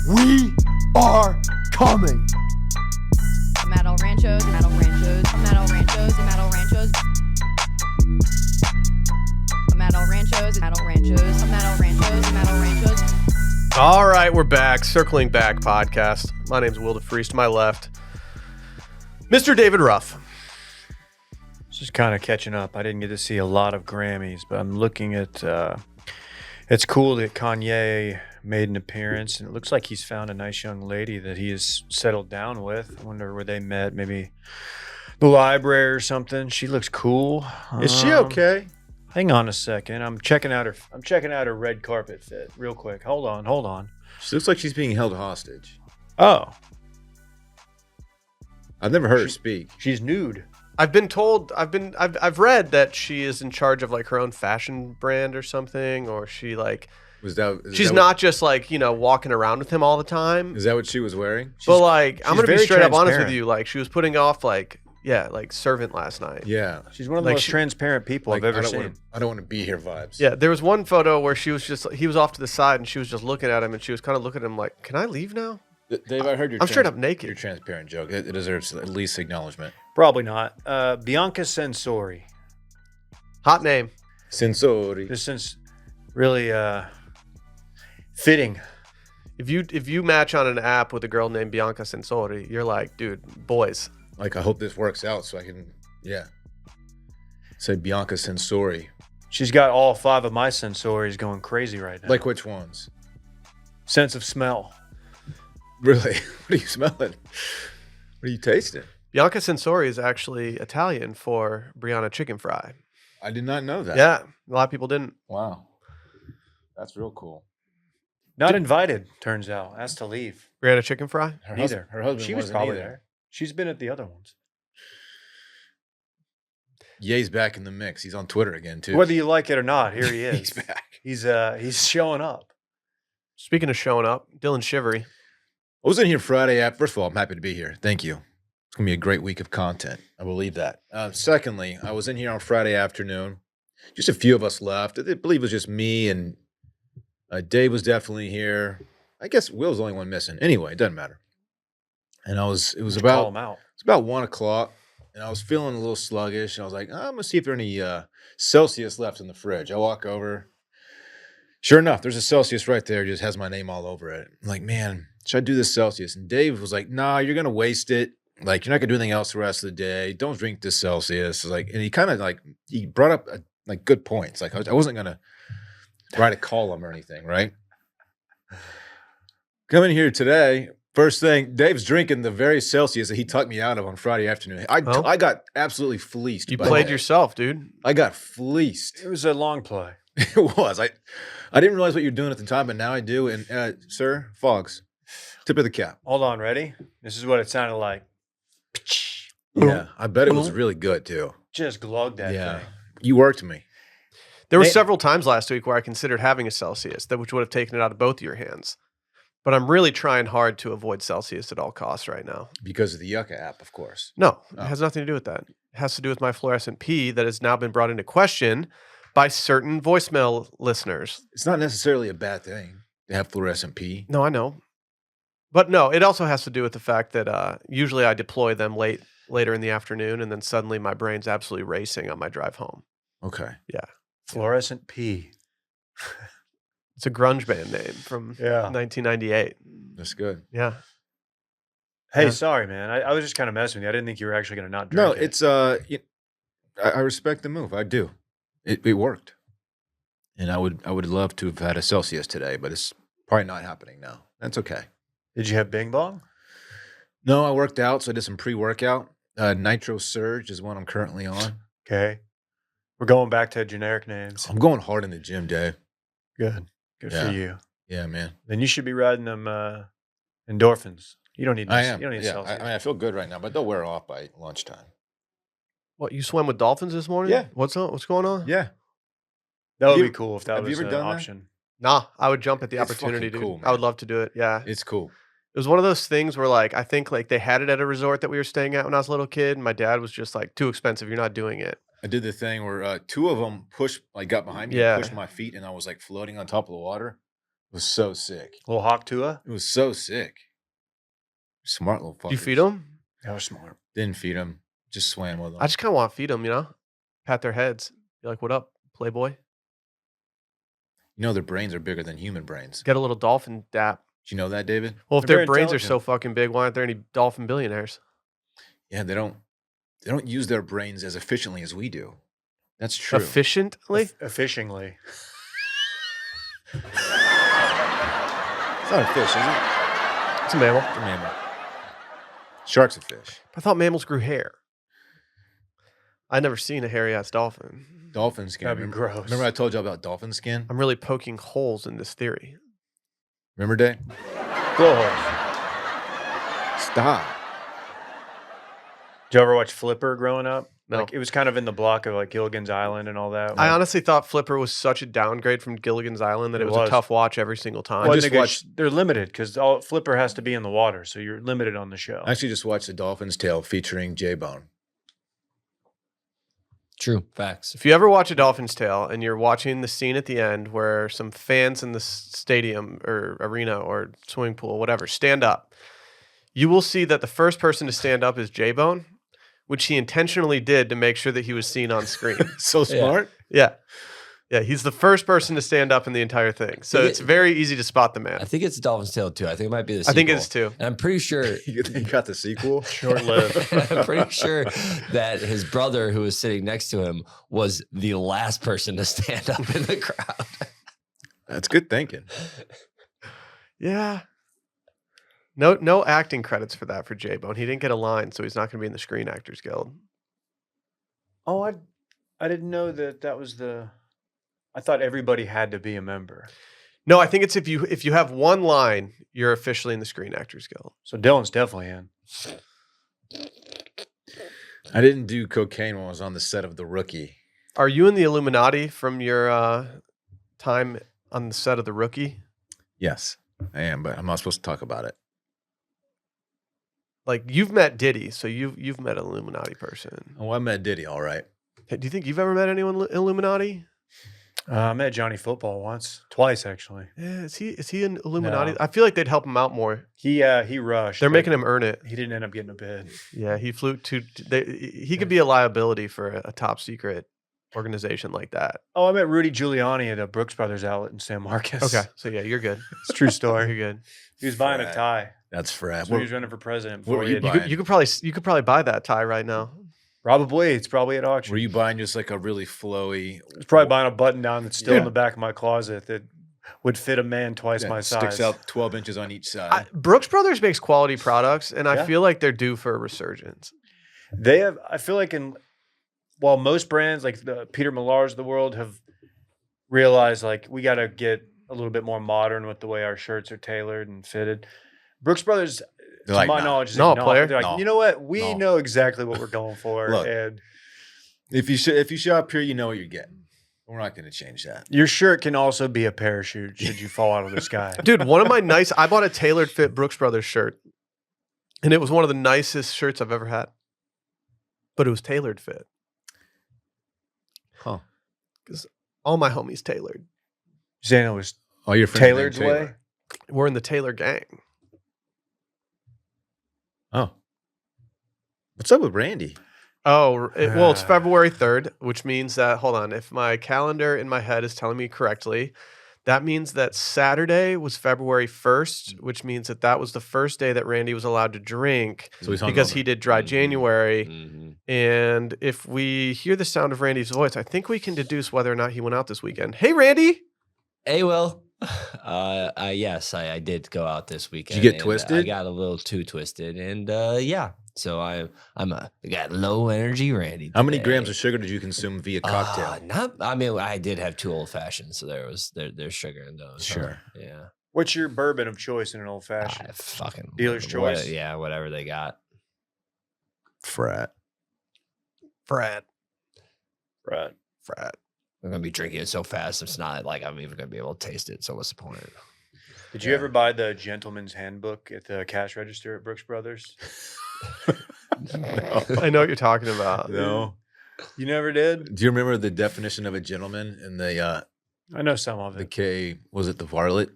We are coming. I'm at all ranchos, I'm at all ranchos, I'm at all ranchos, I'm at all ranchos. I'm at all ranchos, I'm at all ranchos, I'm at all ranchos, I'm at all ranchos. All right, we're back. Circling Back podcast. My name's Will DeFreeze. To my left, Mr. David Ruff. Just kind of catching up. I didn't get to see a lot of Grammys, but I'm looking at. It's cool that Kanye made an appearance, and it looks like he's found a nice young lady that he has settled down with. I wonder where they met. Maybe the library or something. She looks cool. Is she okay? Hang on a second. I'm checking out her red carpet fit real quick. Hold on. She looks like she's being held hostage. Oh, I've never heard her speak. she's nude. I've been told. I've read that she is in charge of like her own fashion brand or something, or she like. She's not just like walking around with him all the time. Is that what she was wearing? But like, I'm gonna be very straight up honest with transparent. you. Like, she was putting off like servant last night. Yeah. She's one of the most transparent people I've ever seen. I don't want to be here vibes. Yeah, there was one photo where he was off to the side and she was just looking at him and she was kind of looking at him like, "Can I leave now?" Dave, I heard I'm straight up naked. Your transparent joke. It deserves at least acknowledgement. Probably not. Bianca Sensori. Hot name. Sensori. This is really fitting. If you match on an app with a girl named Bianca Sensori, you're like, dude, boys. Like, I hope this works out so I can, say Bianca Sensori. She's got all 5 of my sensories going crazy right now. Like which ones? Sense of smell. Really? What are you smelling? What are you tasting? Bianca Sensori is actually Italian for Brianna Chicken Fry. I did not know that. Yeah, a lot of people didn't. Wow. That's real cool. Not invited, turns out. Asked to leave. Brianna Chicken Fry? Neither. Her husband She was wasn't probably either. there. She's been at the other ones. Ye's back in the mix. He's on Twitter again, too. Whether you like it or not, here he is. He's back. He's showing up. Speaking of showing up, Dylan Shivery. I was in here Friday. First of all, I'm happy to be here. Thank you. It's going to be a great week of content. I believe that. Secondly, I was in here on Friday afternoon. Just a few of us left. I believe it was just me and Dave was definitely here. I guess Will's the only one missing. Anyway, it doesn't matter. And it was Call about him out. it's about 1:00, and I was feeling a little sluggish. And I was like, I'm gonna see if there are any Celsius left in the fridge. I walk over. Sure enough, there's a Celsius right there. It just has my name all over it. I'm like, man, should I do this Celsius? And Dave was like, nah, you're gonna waste it. Like, you're not gonna do anything else the rest of the day. Don't drink this Celsius. Like, and he kind of like he brought up like good points. Like, I wasn't gonna write a column or anything, right? Coming here today, first thing, Dave's drinking the very Celsius that he tucked me out of on Friday afternoon. I got absolutely fleeced. You by played that. yourself, dude. I got fleeced. It was a long play. It was. I didn't realize what you were doing at the time, but now I do. And sir, Fogs, tip of the cap. Hold on, ready? This is what it sounded like. Yeah, I bet it was really good too. Just glugged that Yeah, thing. you worked me. There were They- several times last week where I considered having a Celsius, which would have taken it out of both of your hands. But I'm really trying hard to avoid Celsius at all costs right now. Because of the Yucca app, of course. No, it Oh. has nothing to do with that. It has to do with my fluorescent pee that has now been brought into question by certain voicemail listeners. It's not necessarily a bad thing to have fluorescent pee. No, I know. But no, it also has to do with the fact that usually I deploy them later in the afternoon, and then suddenly my brain's absolutely racing on my drive home. Okay. Fluorescent P. It's a grunge band name from Yeah. 1998. That's good. Yeah. Hey, Yeah. sorry, man. I was just kind of messing with you. I didn't think you were actually going to not drink No, it. it's I respect the move. I do. It worked. And I would love to have had a Celsius today, but it's probably not happening now. That's okay. Did you have Bing Bong? No, I worked out, so I did some pre-workout. Nitro Surge is one I'm currently on. Okay. We're going back to generic names. I'm going hard in the gym, Dave. Good. Good Yeah. for you. Yeah, man. Then you should be riding them endorphins. You don't need. I am. You don't need Yeah, Celsius. I feel good right now, but they'll wear off by lunchtime. What, you swam with dolphins this morning? Yeah. What's going on? Yeah. that would You- be cool if that have you was ever an done that? option. Nah, I would jump at the It's opportunity, fucking dude. cool, I would man. love to do it. Yeah. It's cool. It was one of those things where like I think like they had it at a resort that we were staying at when I was a little kid, and my dad was just like, too expensive, you're not doing it. I did the thing where two of them got behind me Yeah. and pushed my feet, and I was like floating on top of the water. was so sick. Little hawk tua. It was so sick. Smart little fuckers. Do you feed them? That was smart. Didn't feed them. Just swam with them. I just kind of want to feed them, you know? Pat their heads. Be like, what up, Playboy? You know, their brains are bigger than human brains. Get a little dolphin dap. Do you know that, David? Well, if They're their very brains are so intelligent. fucking big, why aren't there any dolphin billionaires? Yeah, they don't use their brains as efficiently as we do. That's true. Efficiently? Efficiently. It's not a fish, is it? It's a mammal. It's a mammal. Shark's a fish. I thought mammals grew hair. I never seen a hairy ass dolphin. Dolphin skin. That'd be gross. Remember I told you about dolphin skin? I'm really poking holes in this theory. Remember, Dave? Blowholes. Stop. Did you ever watch Flipper growing up? No. Like, it was kind of in the block of like Gilligan's Island and all that. I honestly thought Flipper was such a downgrade from Gilligan's Island that it It was a was. tough watch every single time. Well, just nigga, watched- they're limited because Flipper has to be in the water, so you're limited on the show. I actually just watched The Dolphin's Tale featuring J-Bone. True. Facts. If you ever watch A Dolphin's Tale and you're watching the scene at the end where some fans in the stadium or arena or swimming pool, whatever, stand up, you will see that the first person to stand up is J-Bone, which he intentionally did to make sure that he was seen on screen. So smart. Yeah. Yeah, he's the first person to stand up in the entire thing. So Yeah. it's very easy to spot the man. I think it's Dolphin's Tale too. I think it might be the I sequel. think it is too. And I'm pretty sure You got the sequel? Short-lived. I'm pretty sure that his brother who was sitting next to him was the last person to stand up in the crowd. That's good thinking. Yeah. No acting credits for that for J-Bone. He didn't get a line, so he's not going to be in the Screen Actors Guild. Oh, I didn't know that was the. I thought everybody had to be a member. No, I think it's if you have one line, you're officially in the Screen Actors Guild. So Dylan's definitely in. I didn't do cocaine when I was on the set of The Rookie. Are you in the Illuminati from your time on the set of The Rookie? Yes, I am, but I'm not supposed to talk about it. Like you've met Diddy, so you've met an Illuminati person. Oh, I met Diddy, all right. Hey, do you think you've ever met anyone Illuminati? I met Johnny Football twice actually. Yeah, is he an Illuminati? No. I feel like they'd help him out more. He rushed. They're but making him earn it. He didn't end up getting a bid. Yeah, he flew to. He could be a liability for a top secret organization like that. Oh, I met Rudy Giuliani at a Brooks Brothers outlet in San Marcos. Okay, so yeah, you're good. It's a true You're story. good. He was buying a Frat. tie. That's frat. So he was running for president. what were before you he had- buying? You could probably buy that tie right now. Probably. It's probably at auction. Were you buying just like a really flowy? I was probably buying a button down that's still in Yeah. the back of my closet that would fit a man twice that my size. sticks out 12 inches on each side. Brooks Brothers makes quality products, and I Yeah. feel like they're due for a resurgence. They have. I feel like while most brands like the Peter Millars of the world have realized like we got to get a little bit more modern with the way our shirts are tailored and fitted. Brooks Brothers, They're to like, my nah. knowledge, is No, not. player. They're like, No. you know what? We No. know exactly what we're going for, Look. and If you shop here, you know what you're getting. We're not going to change that. your shirt can also be a parachute should you fall out of the sky. Dude, one of my I bought a tailored fit Brooks Brothers shirt, and it was one of the nicest shirts I've ever had. But it was tailored fit. Huh. Because all my homies tailored. Zana was All your friends Tailored's named way. Taylor. We're in the Taylor gang. Oh. What's up with Randy? Oh, well, it's Ah. February 3rd, which means that, hold on, if my calendar in my head is telling me correctly, that means that Saturday was February 1st, which means that was the first day that Randy was allowed to drink So he's because hungover. he did dry Mhm. January. Mhm. And if we hear the sound of Randy's voice, I think we can deduce whether or not he went out this weekend. Hey, Randy. Hey, Will. Yes, I did go out this weekend. get and, I twisted? got a little too twisted, and yeah. So I got low energy, Randy. How many today. grams of sugar did you consume via cocktail? I did have 2 old fashions, so there's sugar in those. huh? Sure. Yeah. What's your bourbon of choice in an old fashioned? Fucking Dealer's choice? Yeah, whatever they got. Frat. Frat. Right. Frat. I'm gonna be drinking it so fast. It's not like I'm even gonna be able to taste it. So what's the point? Did you ever buy the Gentleman's Handbook at the cash register at Brooks Brothers? I know what you're talking about. No. You never did? Do you remember the definition of a gentleman in the I know some of the it. K? Was it the varlet?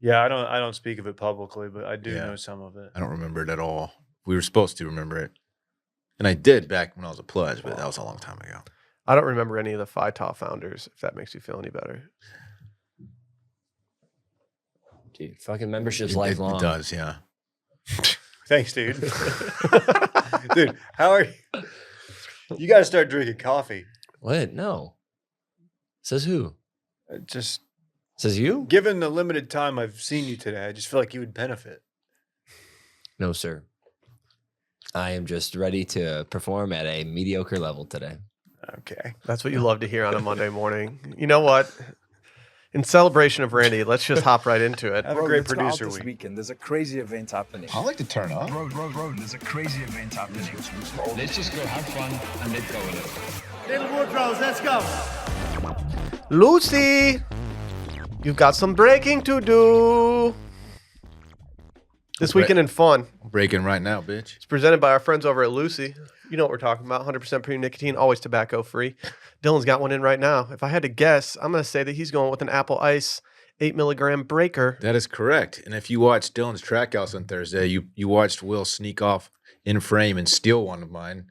Yeah, I don't speak of it publicly, but I do Yeah. know some of it. I don't remember it at all. We were supposed to remember it. And I did back when I was a pledge, but that was a long time ago. I don't remember any of the Phi Tau founders, if that makes you feel any better. Dude, fucking membership's It lifelong. does, yeah. Thanks, dude. Dude, how are you? You got to start drinking coffee. What? No. Says who? Just Says you? given the limited time I've seen you today, I just feel like you would benefit. No, sir. I am just ready to perform at a mediocre level today. Okay. That's what you love to hear on a Monday morning. You know what? In celebration of Randy, let's just hop right into it. Have a great let's go out producer this week. weekend. There's a crazy event happening. I like to turn up. Bro, there's a crazy event happening. Let's just go have fun and let go with it. Little Woodrows, let's go. Lucy, you've got some breaking to do. This weekend in fun. Breaking right now, bitch. It's presented by our friends over at Lucy. You know what we're talking about. 100% premium nicotine, always tobacco free. Dylan's got one in right now. If I had to guess, I'm going to say that he's going with an Apple Ice 8 milligram breaker. That is correct. And if you watched Dylan's Trackhouse on Thursday, you watched Will sneak off in frame and steal one of mine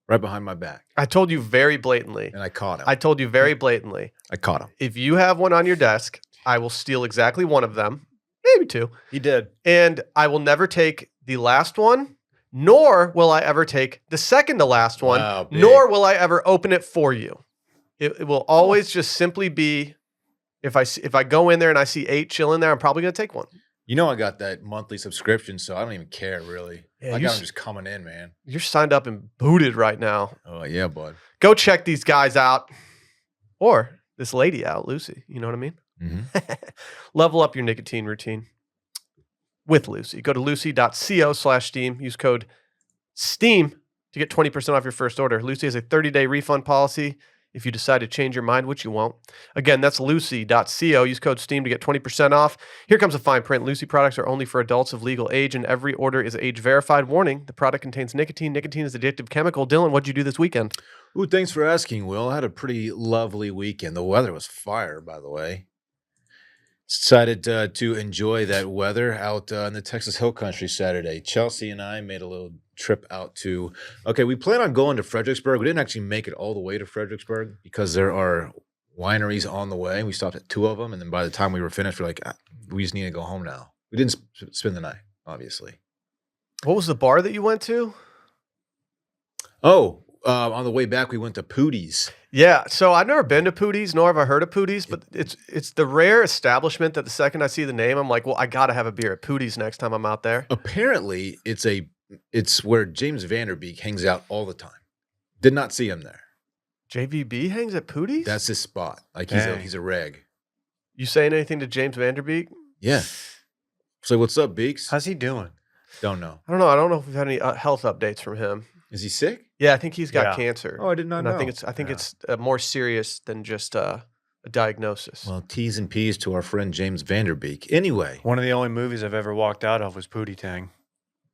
right behind my back. I told you very blatantly. And I caught him. I told you very blatantly. I caught him. If you have one on your desk, I will steal exactly one of them, maybe two. He did. And I will never take the last one, nor will I ever take the second to last one, Wow, big. nor will I ever open it for you. It will always just simply be, if I go in there and I see 8 chilling there, I'm probably going to take one. You know I got that monthly subscription, so I don't even care, really. Yeah, I you got s- them just coming in, man. You're signed up and booted right now. Oh, yeah, bud. Go check these guys out, or this lady out, Lucy. You know what I mean? Mm-hmm. Level up your nicotine routine with Lucy. Go to lucy.co/steam. Use code STEAM to get 20% off your first order. Lucy has a 30-day refund policy if you decide to change your mind, which you won't. Again, that's lucy.co. Use code STEAM to get 20% off. Here comes a fine print. Lucy products are only for adults of legal age, and every order is age verified. Warning, the product contains nicotine. Nicotine is an addictive chemical. Dylan, what'd you do this weekend? Ooh, thanks for asking, Will. I had a pretty lovely weekend. The weather was fire, by the way. Decided to enjoy that weather out in the Texas Hill Country Saturday. Chelsea and I made a little trip out to, we plan on going to Fredericksburg. We didn't actually make it all the way to Fredericksburg because there are wineries on the way. We stopped at 2 of them. And then by the time we were finished, we're like, we just need to go home now. We didn't spend the night, obviously. What was the bar that you went to? Oh, on the way back, we went to Pootie's. Yeah, so I've never been to Pootie's, nor have I heard of Pootie's, but it's the rare establishment that the second I see the name, I'm like, well, I got to have a beer at Pootie's next time I'm out there. Apparently, it's where James Vanderbeek hangs out all the time. Did not see him there. JVB hangs at Pootie's? That's his spot. Like Dang. he's a reg. You saying anything to James Vanderbeek? Yeah. So what's up, Beeks? How's he doing? Don't know. I don't know. I don't know if we've had any health updates from him. Is he sick? Yeah, I think he's got Yeah. cancer. Oh, I did not and know. I think it's more serious than just a diagnosis. Well, T's and P's to our friend James Vanderbeek. Anyway, One of the only movies I've ever walked out of was Pootie Tang.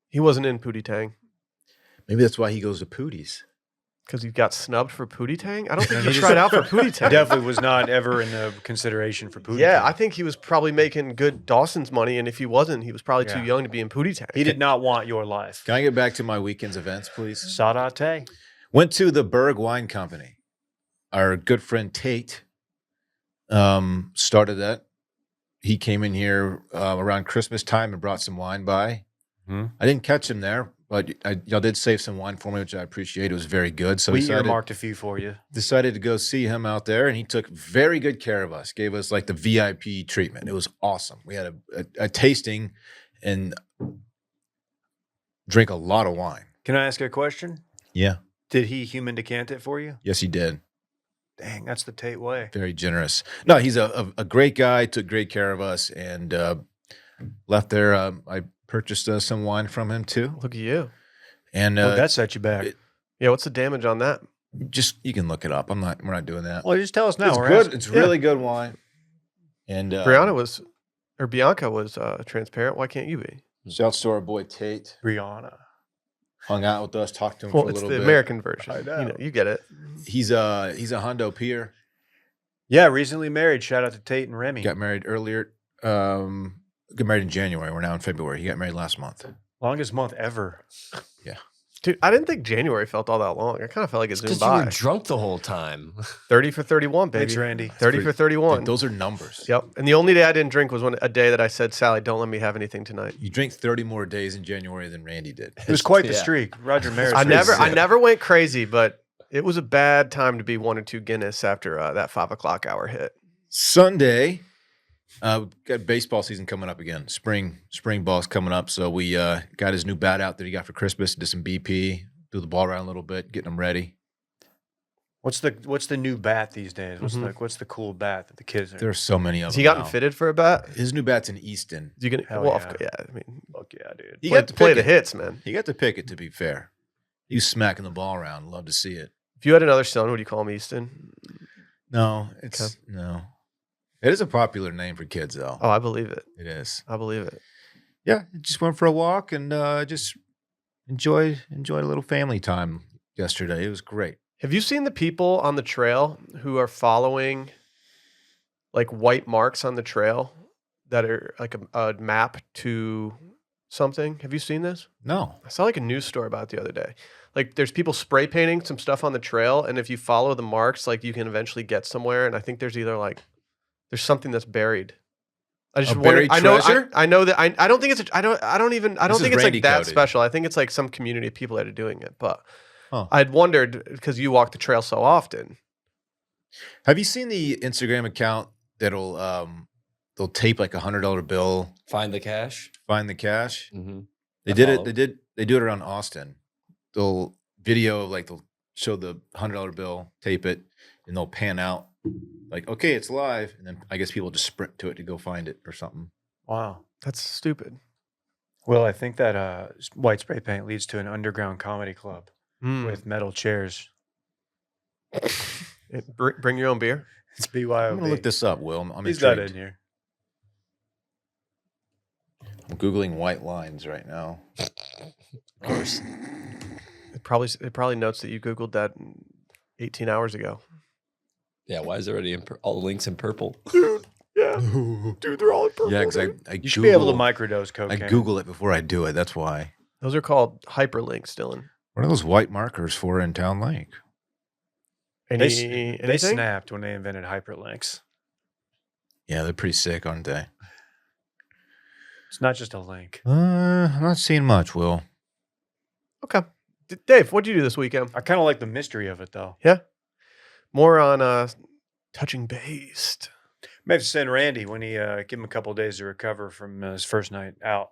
He wasn't in Pootie Tang maybe that's why he goes to Pootie's. because he got snubbed for Pootie Tang. I don't think He he just- tried out for Pootie Tang. Definitely was not ever in the consideration for Pootie Yeah, Tang. I think he was probably making good Dawson's money, and if he wasn't, he was probably too Yeah. young to be in Pootie Tang. He did not want your life. Can I get back to my weekend's events, please? Sadate. Went to the Berg Wine Company. Our good friend Tate started that. He came in here around Christmas time and brought some wine by. Hmm. I didn't catch him there, but y'all did save some wine for me, which I appreciate. It was very good. So We decided earmarked a few for you. to go see him out there, and he took very good care of us. Gave us like the VIP treatment. It was awesome. We had a tasting and drank a lot of wine. Can I ask you a question? Yeah. Did he human decant it for you? Yes, he did. Dang, that's the Tate way. Very generous. No, he's a great guy. Took great care of us, and left there. I purchased some wine from him too, Look at you. and Well, that set you back. Yeah, what's the damage on that? just you can look it up. We're not doing that. Well, just tell us now. it's We're good. asking. It's really good wine. And Bianca was transparent. Why can't you be? shouts to our boy Tate. Brianna. Hung out with us, talked to him Well, for a it's little the bit. American version. I You know. you get it. He's a Hondo peer. Yeah, recently married. Shout out to Tate and Remy. Got married earlier got married in January. We're now in February. He got married last month. Longest month ever. Dude, I didn't think January felt all that long. I kind of felt like it zoomed Because you were by. drunk the whole time. 30 for 31, baby. Thanks, Randy. 30 for 31. Dude, those are numbers. Yep. And the only day I didn't drink was a day that I said, Sally, don't let me have anything tonight. You drink 30 more days in January than Randy did. It was quite the Yeah. streak. Roger Maris. I pretty never sick. went crazy, but it was a bad time to be 1 or 2 Guinness after that 5 o'clock hour hit. Sunday, we've got baseball season coming up again. Spring ball's coming up. So we got his new bat out that he got for Christmas. Did some BP, threw the ball around a little bit, getting him ready. What's the new bat these days? Mhm. What's the cool bat that the kids are? There's so many of Has them. he gotten now. fitted for a bat? His new bat's in Easton. Is he gonna? Hell Well, yeah. yeah. I mean, Fuck yeah, dude. He play, got to play pick the it. hits, man. He got to pick it, to be fair. He was smacking the ball around. Love to see it. If you had another son, would you call him Easton? No, it's no. It is a popular name for kids, though. Oh, I believe it. It is. I believe it. Yeah, just went for a walk and just enjoyed a little family time yesterday. It was great. Have you seen the people on the trail who are following like white marks on the trail that are like a map to something? Have you seen this? No, I saw like a news story about it the other day. Like there's people spray painting some stuff on the trail, and if you follow the marks, like you can eventually get somewhere. And I think there's either like there's something that's buried. I just A wonder. buried I know. treasure? I know that. I don't think it's. I don't This is think it's Randy like that coded. special. I think it's like some community of people that are doing it. But Huh. I'd wondered because you walk the trail so often. have you seen the Instagram account that'll they'll tape like $100 bill, Find the cash. find the cash? Mm-hmm. They I did it. follow. They do it around Austin. They'll video like they'll show the $100 bill, tape it, and they'll pan out like, okay, it's live, and then I guess people just sprint to it to go find it or something. Wow. That's stupid. Well, I think that white spray paint leads to an underground comedy club Mm. with metal chairs. Bring your own beer. It's BYOB. I'm gonna look this up, Will. I'm He's got it intrigued. in here. I'm googling white lines right now. Of course. It probably notes that you googled that 18 hours ago. Yeah. Why is there already all the links in purple? Yeah. Dude, they're all in purple. Yeah, because I you should be able to Google- microdose cocaine. I Google it before I do it. That's why. Those are called hyperlinks, Dylan. What are those white markers for in Town Lake? They Anything? snapped when they invented hyperlinks. Yeah, they're pretty sick, aren't they? It's not just a link. I'm not seeing much, Will. Okay. Dave, what did you do this weekend? I kind of like the mystery of it, though. More on touching base. May have to send Randy when he give him a couple of days to recover from his first night out.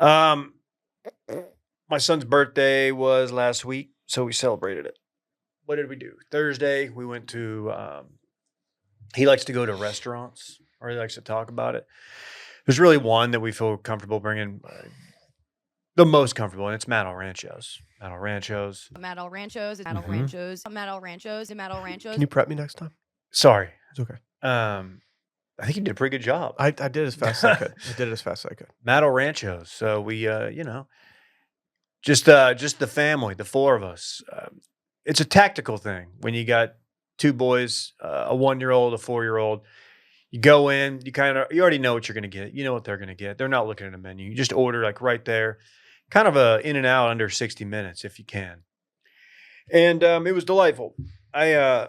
My son's birthday was last week, so we celebrated it. What did we do? Thursday, we went to. He likes to go to restaurants, or he likes to talk about it. There's really one that we feel comfortable bringing, the most comfortable, and it's Matt Ranchos. Matt Ranchos. Matt El Ranchos, Matt El Mhm. Ranchos, Matt El Ranchos, Matt El Ranchos. Can you prep me next time? Sorry. It's okay. I think you did a pretty good job. I did as fast as I could. I did it as fast as I could. Matt Ranchos. So we, just the family, the four of us. It's a tactical thing when you got two boys, a 1-year-old, a 4-year-old. You go in, you already know what you're going to get. You know what they're going to get. They're not looking at a menu. You just order like right there, kind of a in and out under 60 minutes if you can. And it was delightful. I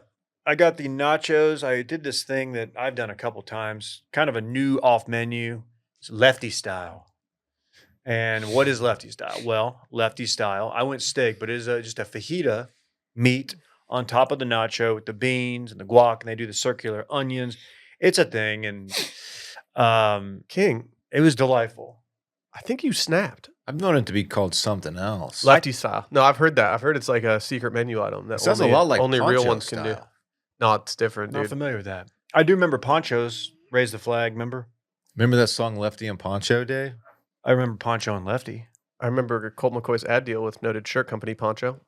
got the nachos. I did this thing that I've done a couple times, kind of a new off menu. It's lefty style. And what is lefty style? Well, lefty style. I went steak, but it is just a fajita meat on top of the nacho with the beans and the guac, and they do the circular onions. It's a thing, and King, it was delightful. I think you snapped. I've known it to be called something else. Lefty style. No, I've heard that. I've heard it's like a secret menu item that It sounds only, a lot like only real poncho ones can do. style. No, it's different, Not dude. familiar with that. I do remember Poncho's Raise the Flag, remember? Remember that song Lefty and Poncho Day? I remember Poncho and Lefty. I remember Colt McCoy's ad deal with noted shirt company Poncho.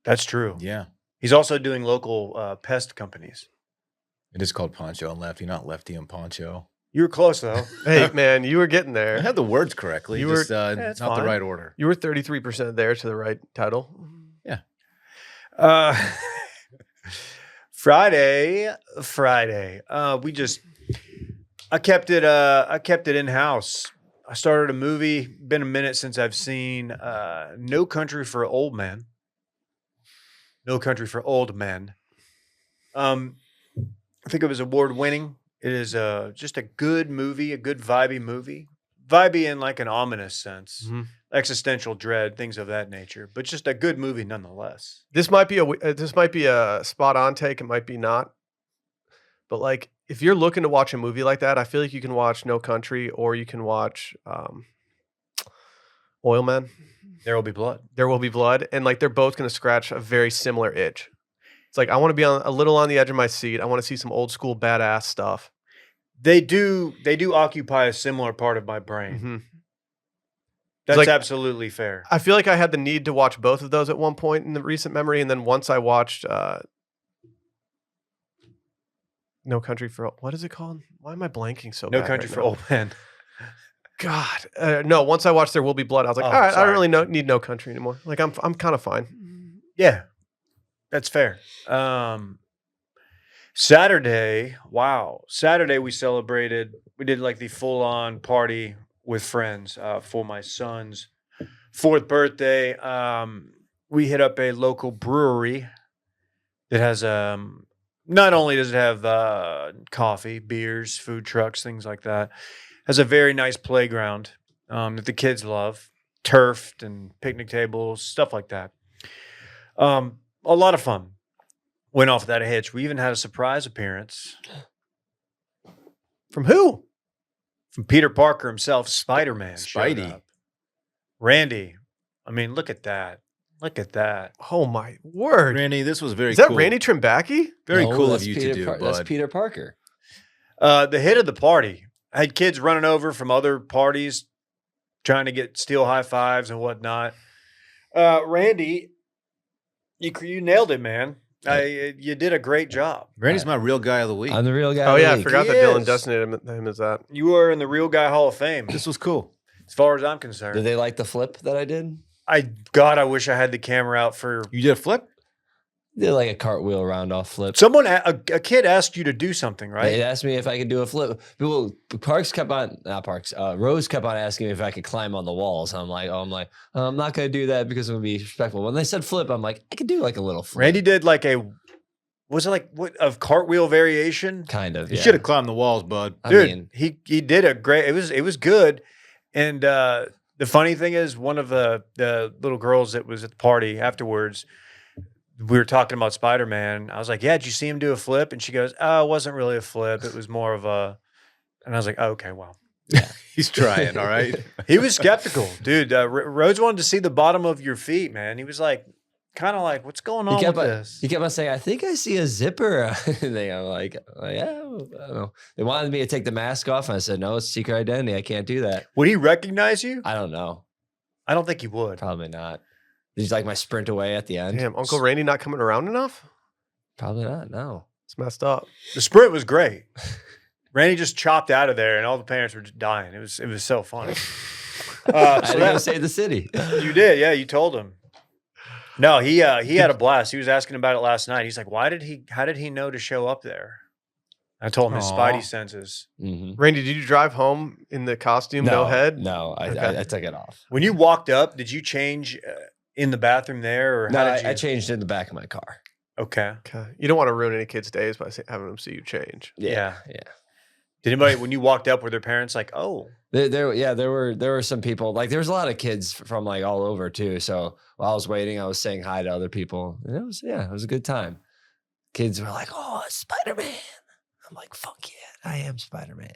That's true. Yeah. He's also doing local pest companies. It is called Poncho and Lefty, not Lefty and Poncho. You were close, though. Hey, man, you were getting I there. had the words correctly. You You were- just not it's the fine. right order. You were 33% there to the right title. Uh, Friday. I kept it in house. I started a movie. Been a minute since I've seen No Country for Old Men. No Country for Old Men. I think it was award winning. It is just a good movie, a good vibey movie. Vibey in like an ominous sense, existential dread, things of that nature. But just a good movie nonetheless. This might be a spot on take. It might be not. But like, if you're looking to watch a movie like that, I feel like you can watch No Country or you can watch Oil Man. There Will Be Blood. There Will Be Blood, and like they're both going to scratch a very similar itch. It's like I want to be a little on the edge of my seat. I want to see some old school badass stuff. They do occupy a similar part of my brain. Mm-hmm. That's like, absolutely fair. I feel like I had the need to watch both of those at one point in the recent memory, and then once I watched No Country for what is it called? Why am I blanking so No bad Country right for now? Old Men. God, no. Once I watched There Will Be Blood, I was like, all right, I don't really need No Country anymore. Like I'm kind of fine. Yeah, that's fair. Saturday, wow. Saturday we celebrated. We did like the full on party with friends for my son's 4th birthday. We hit up a local brewery that has not only does it have coffee, beers, food trucks, things like that, has a very nice playground that the kids love, turfed and picnic tables, stuff like that. A lot of fun. Went off without a hitch. We even had a surprise appearance. From who? From Peter Parker himself, Spider-Man. showed Spidey. up. Randy. I mean, look at that. Look at that. Oh my word! Randy, this was very Is that cool. Randy Trimbacki? Very No, cool of that's you Peter to do, Par- bud. That's Peter Parker. The hit of the party. I had kids running over from other parties trying to steal high fives and whatnot. Randy, you nailed it, man. You did a great job. Randy's my real guy of the week. I'm the real guy. Oh of the yeah, I week. forgot He that Dylan is. designated him as that. You are in the Real Guy Hall of Fame, This was cool. as far as I'm concerned. Did they like the flip that I did? I wish I had the camera out for You did a flip? Did like a cartwheel round off flip. someone. A kid asked you to do something, right? They asked me if I could do a flip. Well, Rose kept on asking me if I could climb on the walls. I'm like, I'm not gonna do that because I'm gonna be respectful. When they said flip, I'm like, I could do like a little flip. Randy did like was it like what a cartwheel variation? Kind of. You Yeah. should have climbed the walls, bud. I Dude, mean, he did a great. It was good, and the funny thing is, one of the little girls that was at the party afterwards, we were talking about Spider-Man. I was like, "Yeah, did you see him do a flip?" And she goes, "Oh, it wasn't really a flip. It was more of a." And I was like, oh, "Okay, well." He's trying, all right? He was skeptical, dude. Rhodes wanted to see the bottom of your feet, man. He was like, kind of like, "What's going on with this?" he kept on saying, I think I see a zipper thing. I'm like, yeah, I don't know. They wanted me to take the mask off, and I said, no, it's secret identity. I can't do that. Would he recognize you? I don't know. I don't think he would. Probably not. Did you like my sprint away at the end? Damn, Uncle Randy not coming around enough? Probably not. No. It's messed up. The sprint was great. Randy just chopped out of there, and all the parents were just dying. It was so funny. I had to go save the city. You did, yeah. You told him. No, he had a blast. He was asking about it last night. He's like, how did he know to show up there? I told him his Aw. spidey senses. Mhm. Randy, did you drive home in the costume, no head? No, Okay. I took it off. When you walked up, did you change in the bathroom there, or No, how did you? I changed in the back of my car. Okay. Okay. You don't want to ruin any kids' days by having them see you change. Yeah. Yeah. Did anybody, when you walked up, were their parents like, "Oh, There were some people, like there was a lot of kids from like all over too. So while I was waiting, I was saying hi to other people. And it was a good time. Kids were like, "Oh, it's Spider-Man." I'm like, "Fuck yeah, I am Spider-Man."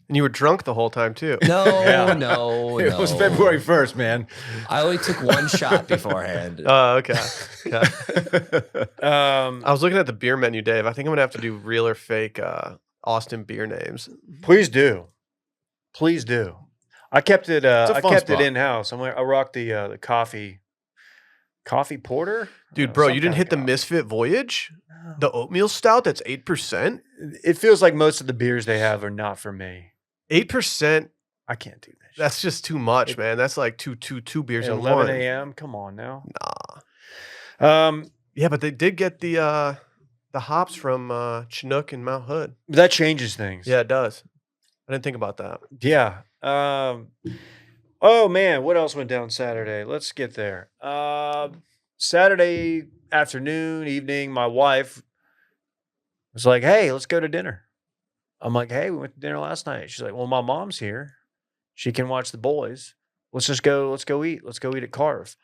And you were drunk the whole time too. No, Yeah. no, It no. was February 1st, man. I only took one shot beforehand. Oh, okay. Okay. um, I was looking at the beer menu, Dave. I think I'm gonna have to do real or fake Austin beer names. please do, please do." I kept it. a I fun kept it spot. in house. I rocked the coffee porter. Dude, Oh, bro, some you didn't kind hit of the coffee. Misfit Voyage? The oatmeal stout that's 8%? It feels like most of the beers they have are not for me. 8%, I can't do that. that's just too much, It- man. That's like two beers At in 11 one. a.m. Come on now. Nah. Yeah, but they did get the hops from Chinook and Mount Hood. That changes things. Yeah, it does. I didn't think about that. Yeah. Oh man, what else went down Saturday? Let's get there. Saturday afternoon, evening, my wife was like, "Hey, let's go to dinner." I'm like, "Hey, we went to dinner last night." She's like, "Well, my mom's here. She can watch the boys. Let's go eat. Let's go eat at Carve.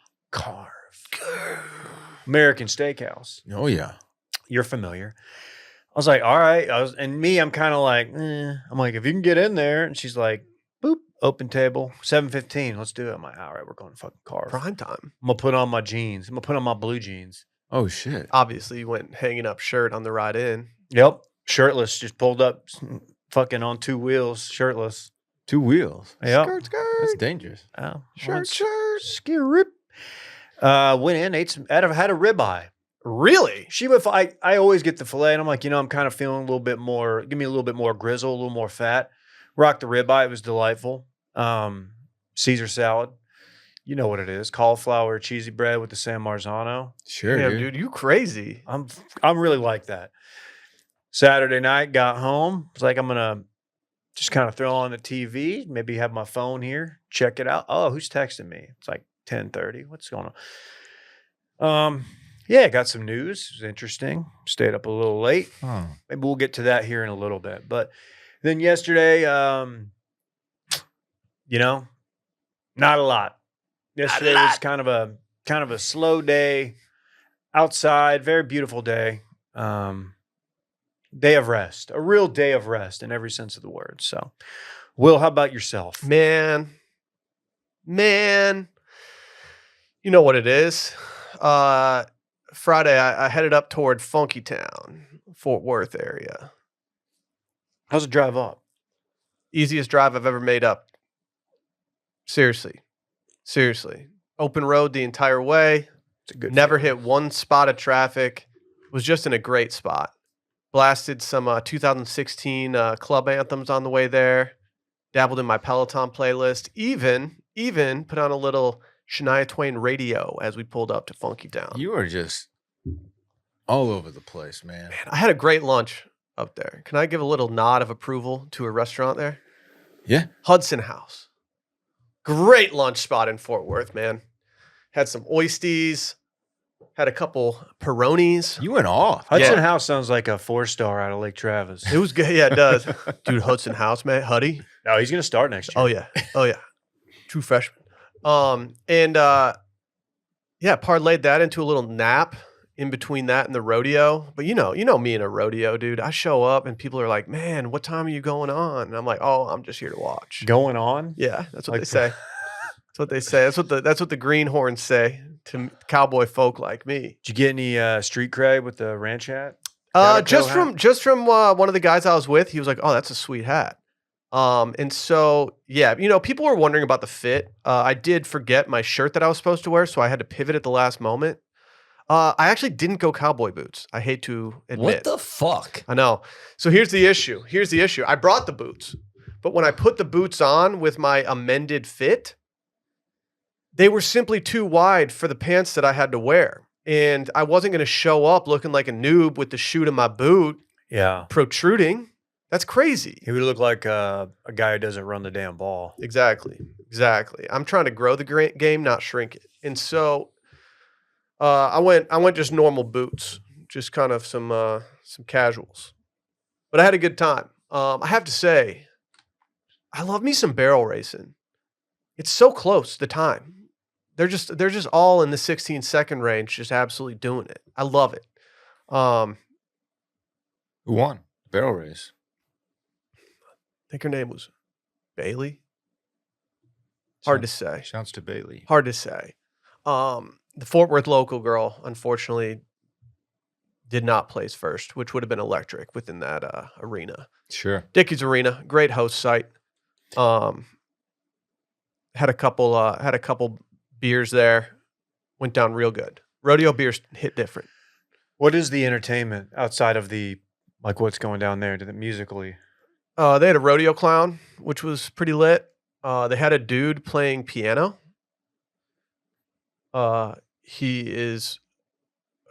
American Steakhouse. Oh yeah. You're familiar." I was like, "All right." I'm kind of like, I'm like, "If you can get in there," and she's like, "Boop, open table, 7:15. Let's do it." I'm like, "All right, we're going to fucking Carve. Prime time. I'm gonna put on my jeans. I'm gonna put on my blue jeans." Oh shit. Obviously, you went hanging up shirt on the ride in. Yep, shirtless, just pulled up, fucking on 2 wheels, shirtless. 2 wheels. Yep. Skirt, skirt. That's dangerous. Oh, Shirt. Skirrip. Went in, had a ribeye. Really? She would. I always get the filet, and I'm like, I'm kind of feeling a little bit more. Give me a little bit more grizzle, a little more fat. Rocked the ribeye. It was delightful. Caesar salad. You know what it is: cauliflower, cheesy bread with the San Marzano. Sure, Damn, dude. dude, you crazy. I'm really like that. Saturday night, got home. Was like, I'm gonna just kind of throw on the TV, maybe have my phone here, check it out. Oh, who's texting me? It's like 10:30. What's going on? Yeah, got some news. It was interesting. Stayed up a little late. Oh. Maybe we'll get to that here in a little bit. But then yesterday, not a lot. Yesterday was kind of a slow day outside, very beautiful day. Day of rest, a real day of rest in every sense of the word. So, Will, how about yourself? Man. You know what it is. Friday, I headed up toward Funky Town, Fort Worth area. How's the drive up? Easiest drive I've ever made up. Seriously. Open road the entire way. It's a good Never feeling. hit one spot of traffic. Was just in a great spot. Blasted some 2016 club anthems on the way there. Dabbled in my Peloton playlist. Even put on a little Shania Twain radio as we pulled up to Funky Town. You are just all over the place, man. Man, I had a great lunch up there. Can I give a little nod of approval to a restaurant there? Yeah. Hudson House. Great lunch spot in Fort Worth, man. Had some oysties. Had a couple Peronis. You went off. Hudson Yeah. House sounds like a 4-star out of Lake Travis. It was good. Yeah, it does. Dude, Hudson House, man. Huddy. No, he's gonna start next year. Oh yeah. True freshman. Yeah, parlayed that into a little nap in between that and the rodeo. But you know me in a rodeo, dude. I show up and people are like, "Man, what time are you going on?" And I'm like, "Oh, I'm just here to watch." Going on. Yeah, that's what Like they say. That's what they say. That's what the greenhorns say to cowboy folk like me. Did you get any street cred with the ranch hat? Just Caterpillar from one of the guys I was with, he was like, "Oh, that's a sweet hat." And so yeah, people were wondering about the fit. I did forget my shirt that I was supposed to wear, so I had to pivot at the last moment. I actually didn't go cowboy boots. I hate to admit. What the fuck? I know. So here's the issue. I brought the boots, but when I put the boots on with my amended fit, they were simply too wide for the pants that I had to wear. And I wasn't going to show up looking like a noob with the shoe to my boot Yeah. protruding. That's crazy. He would look like a guy who doesn't run the damn ball. Exactly. I'm trying to grow the game, not shrink it. And so I went just normal boots, just kind of some casuals. But I had a good time. I have to say, I love me some barrel racing. It's so close, the time. They're just all in the 16-second range, just absolutely doing it. I love it. Who won? Barrel race. I think her name was Bailey. Hard to say. Shouts to Bailey. Hard to say. The Fort Worth local girl, unfortunately, did not place first, which would have been electric within that arena. Sure. Dickey's Arena, great host site. Had a couple beers there, went down real good. Rodeo beers hit different. What is the entertainment outside of what's going down there to the musically? They had a rodeo clown, which was pretty lit. They had a dude playing piano. He is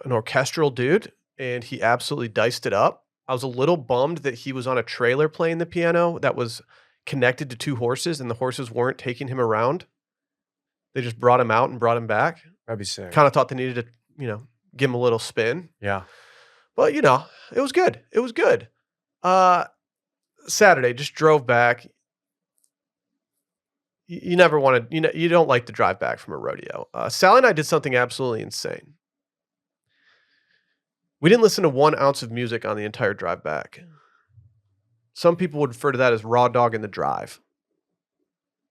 an orchestral dude, and he absolutely diced it up. I was a little bummed that he was on a trailer playing the piano that was connected to 2 horses, and the horses weren't taking him around. They just brought him out and brought him back. That'd be sick. Kind of thought they needed to, give him a little spin. Yeah. But, it was good. It was good. Saturday, just drove back. You never want to, you don't like to drive back from a rodeo. Sally and I did something absolutely insane. We didn't listen to 1 ounce of music on the entire drive back. Some people would refer to that as raw dog in the drive.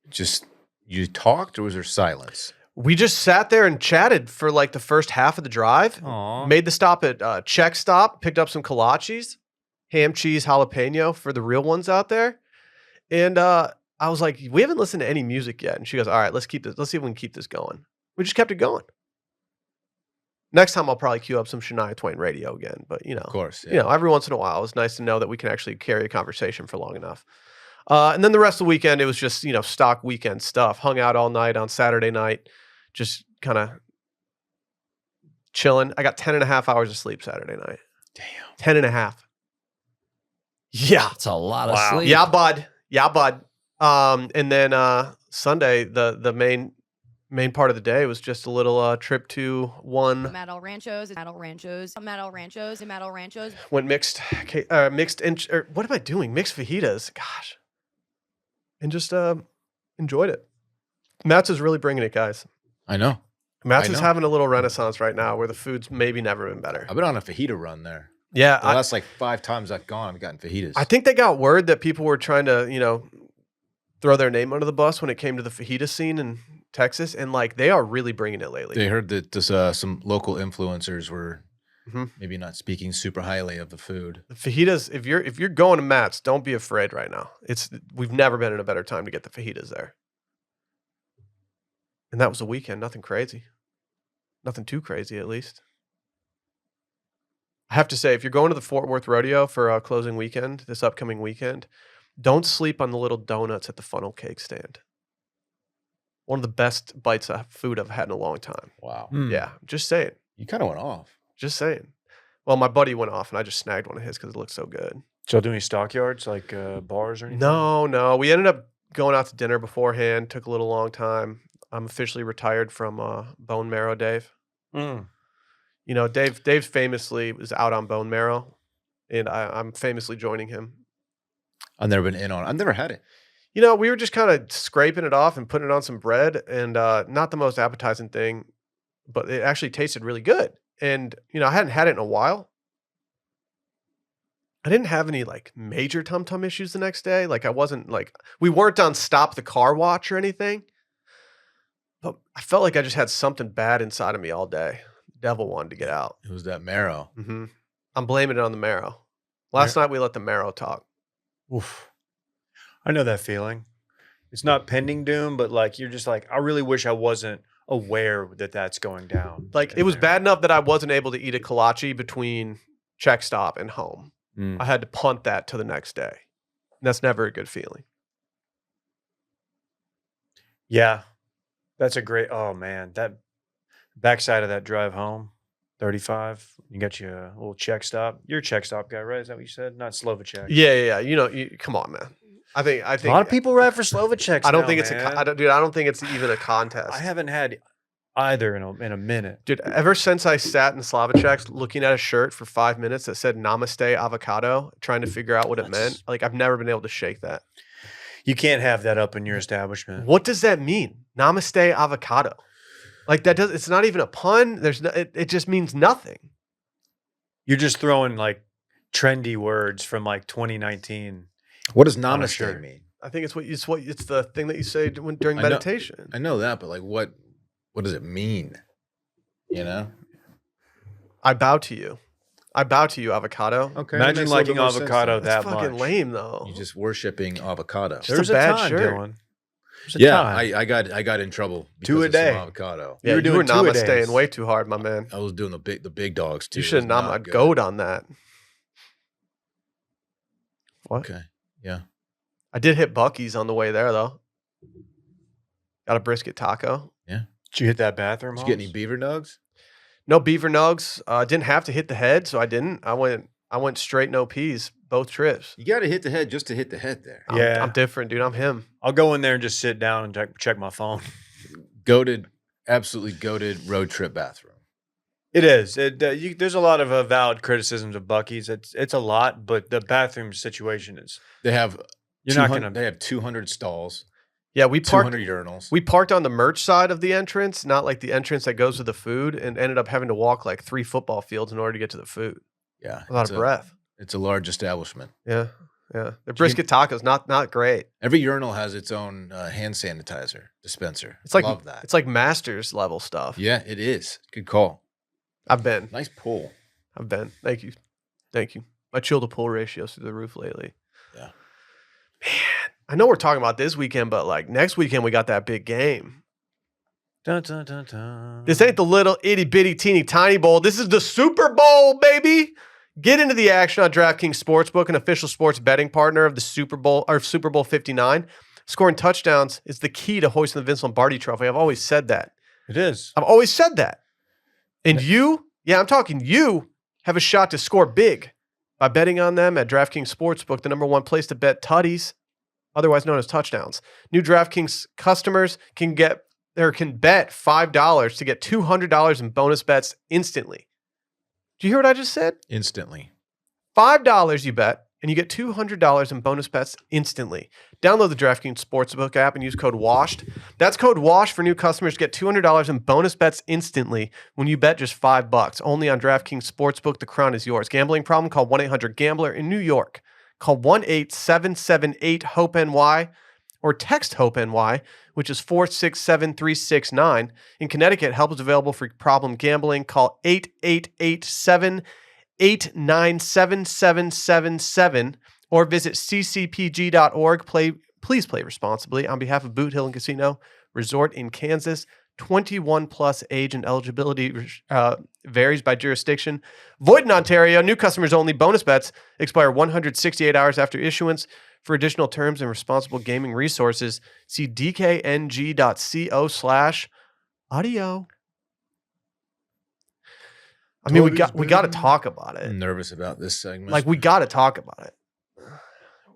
Just you talked, or was there silence? We just sat there and chatted for like the first half of the drive. Aw. Made the stop at Czech Stop, picked up some kolaches, ham, cheese, jalapeno for the real ones out there. And I was like, we haven't listened to any music yet. And she goes, all right, let's keep this. Let's see if we can keep this going. We just kept it going. Next time I'll probably queue up some Shania Twain radio again. But, Of course. Yeah. every once in a while, it's nice to know that we can actually carry a conversation for long enough. And then the rest of the weekend, it was just, stock weekend stuff. Hung out all night on Saturday night, just kind of chilling. I got 10 and a half hours of sleep Saturday night. Damn. 10 and a half. Yeah. That's a lot of sleep. Yeah, bud. Yeah, bud. And then Sunday, the main part of the day was just a little trip to one. Metal Ranchos. Went mixed, what am I doing? Mixed fajitas. Gosh. And just enjoyed it. Matt's is really bringing it, guys. I know. Matt's I is know. having a little renaissance right now where the food's maybe never been better. I've been on a fajita run there. Yeah. The last like 5 times I've gone, I've gotten fajitas. I think they got word that people were trying to, throw their name under the bus when it came to the fajita scene in Texas. And like, they are really bringing it lately. They heard that this, some local influencers were maybe not speaking super highly of the food. The fajitas, if you're going to Matt's, don't be afraid right now. We've never been in a better time to get the fajitas there. And that was a weekend, nothing crazy. Nothing too crazy, at least. I have to say, if you're going to the Fort Worth Rodeo for a closing weekend, this upcoming weekend, don't sleep on the little donuts at the funnel cake stand. One of the best bites of food I've had in a long time. Wow. Yeah, just saying. You kind of went off. Just saying. Well, my buddy went off, and I just snagged one of his because it looked so good. So do any stockyards, like bars or anything? No. We ended up going out to dinner beforehand. Took a little long time. I'm officially retired from Bone Marrow Dave. Mm. Dave famously was out on Bone Marrow, and I'm famously joining him. I've never been in on it. I've never had it. We were just kind of scraping it off and putting it on some bread, and not the most appetizing thing, but it actually tasted really good. And, I hadn't had it in a while. I didn't have any like major tum-tum issues the next day. Like we weren't on stop the car watch or anything, but I felt like I just had something bad inside of me all day. The devil wanted to get out. It was that marrow. Mm-hmm. I'm blaming it on the marrow. Last night we let the marrow talk. Oof. I know that feeling. It's not pending doom, but like you're just like, I really wish I wasn't aware that that's going down. Like it was bad enough that I wasn't able to eat a kolache between Czech Stop and home. I had to punt that to the next day. And that's never a good feeling. Yeah. That's a great, oh man, that backside of that drive home, 35, you got your little Czech Stop. You're a Czech Stop guy, right? Is that what you said? Not Slovacek. Yeah. Come on, man. I think a lot of people ride for Slovaceks. I don't now, think it's man. I don't think it's even a contest. I haven't had either in a minute. Dude, ever since I sat in Slovacek's looking at a shirt for 5 minutes that said Namaste Avocado, trying to figure out what it meant, like I've never been able to shake that. You can't have that up in your establishment. What does that mean? Namaste Avocado. Like it's not even a pun. It just means nothing. You're just throwing like trendy words from like 2019. What does On a namaste shirt. mean? I think it's the thing that you say during I know- meditation. I know that, but like what does it mean? I bow to you. I bow to you, avocado. Okay. Imagine makes a little liking bit more sense avocado then. That's that fucking much. lame though. You're just worshiping avocado. Just There's a bad time, shirt. Dylan. There's a Yeah, time. I got in trouble because 2 a of some day. avocado. Yeah, You were you doing were 2 a days. namasteing way too hard, my man. I was doing the big dogs too. You It should was have not not good. goat on that. What? Okay. Yeah. I did hit Buc-ee's on the way there though. Got a brisket taco. Did you hit that bathroom? Did you get any Holmes? beaver nugs? No beaver nugs. Didn't have to hit the head, so I didn't. I went I went straight no peas both trips. You got to hit the head just to hit the head there. Yeah. I'm different, dude. I'm him. I'll go in there and just sit down and check my phone. Absolutely goated road trip bathroom. It is. There's a lot of valid criticisms of Buc-ee's. It's a lot, but the bathroom situation is. They have You're not gonna. They have 200 stalls. Yeah, we parked 200 urinals. We parked on the merch side of the entrance, not like the entrance that goes with the food, and ended up having to walk like 3 football fields in order to get to the food. Yeah, A lot of breath. It's a large establishment. Yeah. The brisket tacos not great. Every urinal has its own hand sanitizer dispenser. It's like Love that. It's like masters level stuff. Yeah, it is. Good call. I've been. Nice pull. I've been. Thank you. My chill to pull ratio's through the roof lately. Yeah. Man, I know we're talking about this weekend, but like next weekend we got that big game. Dun, dun, dun, dun. This ain't the little itty bitty teeny tiny bowl. This is the Super Bowl, baby. Get into the action on DraftKings Sportsbook, an official sports betting partner of the Super Bowl or Super Bowl 59. Scoring touchdowns is the key to hoisting the Vince Lombardi Trophy. I've always said that. It is. I've always said that. And you, I'm talking you, have a shot to score big by betting on them at DraftKings Sportsbook, the #1 place to bet tutties, otherwise known as touchdowns. New DraftKings customers can bet $5 to get $200 in bonus bets instantly. Do you hear what I just said? Instantly. $5 you bet, and you get $200 in bonus bets instantly. Download the DraftKings Sportsbook app and use code WASHED. That's code WASH for new customers to get $200 in bonus bets instantly when you bet just $5. Only on DraftKings Sportsbook. The crown is yours. Gambling problem? Call 1-800-GAMBLER in New York. Call 1-877-8-HOPE-NY or text HOPE-NY, which is 467-369. In Connecticut, help is available for problem gambling. Call 888-789-7777 or visit ccpg.org. Please play responsibly. On behalf of Boot Hill and Casino Resort in Kansas, 21 plus age and eligibility varies by jurisdiction. Void in Ontario. New customers only. Bonus bets expire 168 hours after issuance. For additional terms and responsible gaming resources, see dkng.co/audio. I mean, we got to talk about it. I'm nervous about this segment. Like, we got to talk about it.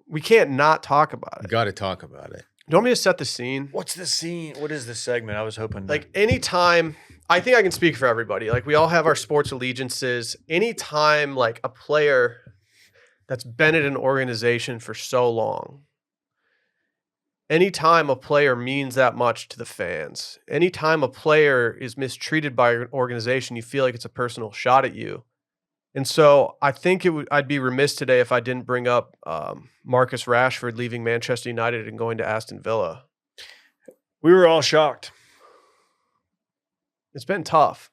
We can't not talk about We it. got to talk about it. Do you want me to set the scene? What's the scene? What is the segment? I was hoping. Like, anytime, I think I can speak for everybody. Like, we all have our sports allegiances. Anytime, like, a player that's been at an organization for so long, anytime a player means that much to the fans, anytime a player is mistreated by an organization, you feel like it's a personal shot at you. And so I think I'd be remiss today if I didn't bring up Marcus Rashford leaving Manchester United and going to Aston Villa. we were all shocked. It's been tough.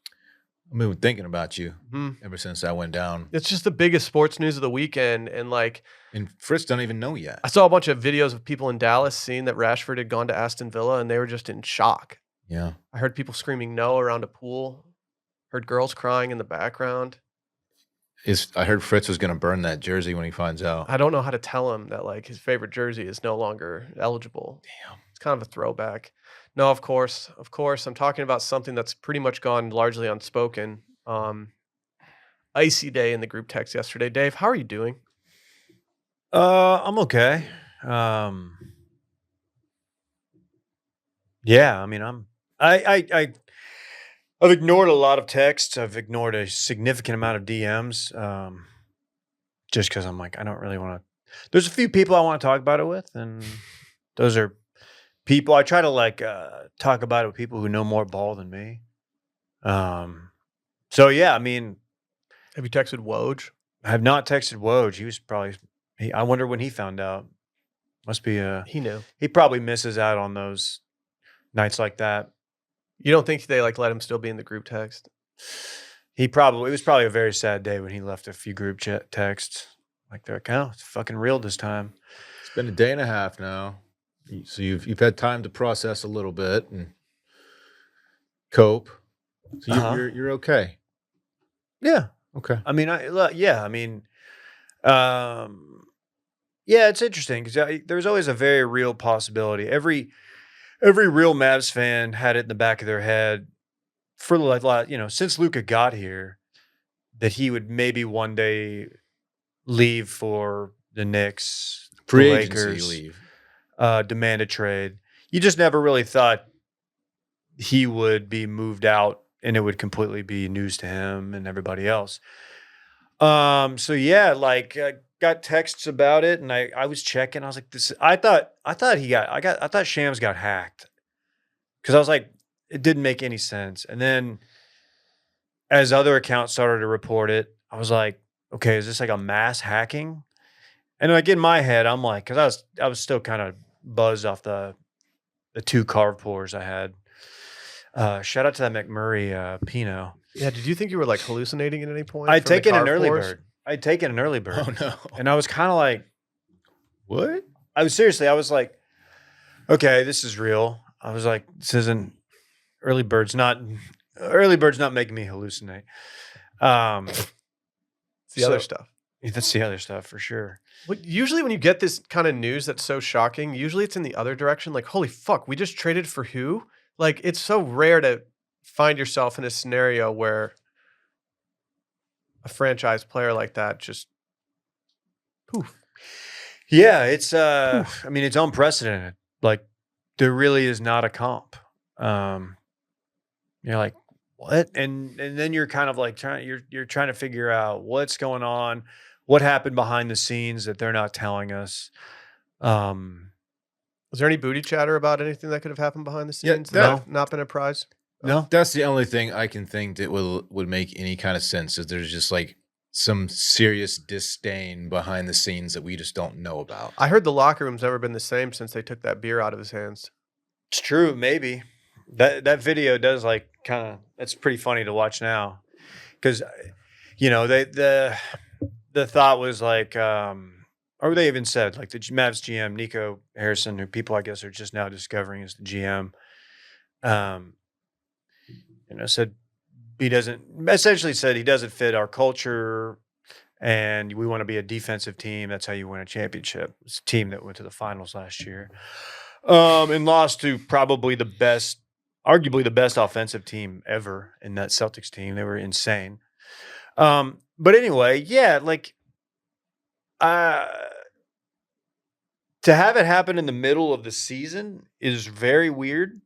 I've been thinking about you Mhm. ever since I went down. It's just the biggest sports news of the weekend. And like, And Fritz don't even know yet. I saw a bunch of videos of people in Dallas seeing that Rashford had gone to Aston Villa and they were just in shock. Yeah. I heard people screaming no around a pool. Heard girls crying in the background. I heard Fritz was going to burn that jersey when he finds out. I don't know how to tell him that like his favorite jersey is no longer eligible. Damn. It's kind of a throwback. No, of course. I'm talking about something that's pretty much gone largely unspoken. Icy day in the group text yesterday. Dave, how are you doing? I'm okay. Yeah, I mean, I've ignored a lot of texts. I've ignored a significant amount of DMs. Just because I'm like, I don't really want to. There's a few people I want to talk about it with, and those are people I try to like talk about it with people who know more ball than me. So yeah, I mean, Have you texted Woj? I have not texted Woj. He was probably. I wonder when he found out. Must be He knew. he probably misses out on those nights like that. You don't think they like let him still be in the group text? It was probably a very sad day when he left a few group chat texts. Like they're like, oh, it's fucking real this time. It's been a day and a half now. So you've had time to process a little bit and cope. So you're okay. Yeah. Okay. I mean, yeah, it's interesting because there's always a very real possibility. Every real Mavs fan had it in the back of their head for like, since Luka got here, that he would maybe one day leave for the Knicks, Free the agency Lakers, leave. demand a trade. You just never really thought he would be moved out and it would completely be news to him and everybody else. So yeah, like got texts about it, and I was checking. I was like, this. I thought Shams got hacked because I was like, it didn't make any sense. And then as other accounts started to report it, I was like, okay, is this like a mass hacking? And like in my head, I'm like, because I was still kind of buzzed off the 2 carve pours I had. Shout out to that McMurray Pinot. Yeah, did you think you were like hallucinating at any point? I'd from the taken an carve early pours? bird. I'd taken an early bird. Oh no. And I was kind of like, What? I was like, okay, this is real. I was like, this isn't early bird's not making me hallucinate. It's the other stuff. That's the other stuff for sure. Usually when you get this kind of news that's so shocking, usually it's in the other direction. Like, holy fuck, we just traded for who? Like, it's so rare to find yourself in a scenario where a franchise player like that just poof. Yeah, it's I mean, it's unprecedented. Like, there really is not a comp. You're like, what? And then you're kind of like you're trying to figure out what's going on, what happened behind the scenes that they're not telling us. Was there any booty chatter about anything that could have happened behind the Yeah, scenes that not been a prize? No. That's the only thing I can think that would make any kind of sense. Is there's just like some serious disdain behind the scenes that we just don't know about. I heard the locker room's never been the same since they took that beer out of his hands. It's true, maybe. That video does like kind of, it's pretty funny to watch now. Because the thought was like or they even said like the Mavs GM Nico Harrison, who people I guess are just now discovering as the GM, said he doesn't fit our culture, and we want to be a defensive team. That's how you win a championship. It's a team that went to the finals last year, and lost to probably arguably the best offensive team ever in that Celtics team. They were insane. But anyway, yeah, like to have it happen in the middle of the season is very weird.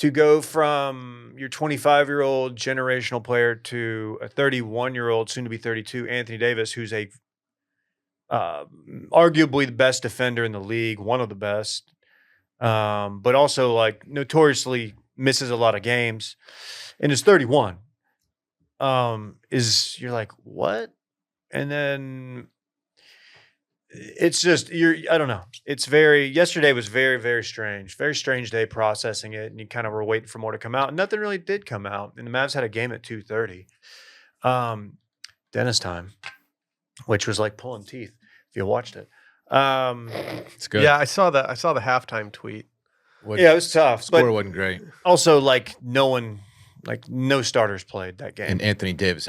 To go from your 25-year-old generational player to a 31-year-old, soon to be 32, Anthony Davis, who's a arguably the best defender in the league, one of the best, but also like notoriously misses a lot of games, and is 31. You're like, what? And then it's just I don't know. Yesterday was very, very strange. Very strange day processing it, and you kind of were waiting for more to come out. And nothing really did come out. And the Mavs had a game at 2:30. Dennis time, which was like pulling teeth if you watched it. It's good. Yeah, I saw the halftime tweet. Yeah, it was tough. Score But wasn't great, also, like no starters played that game. and Anthony Davis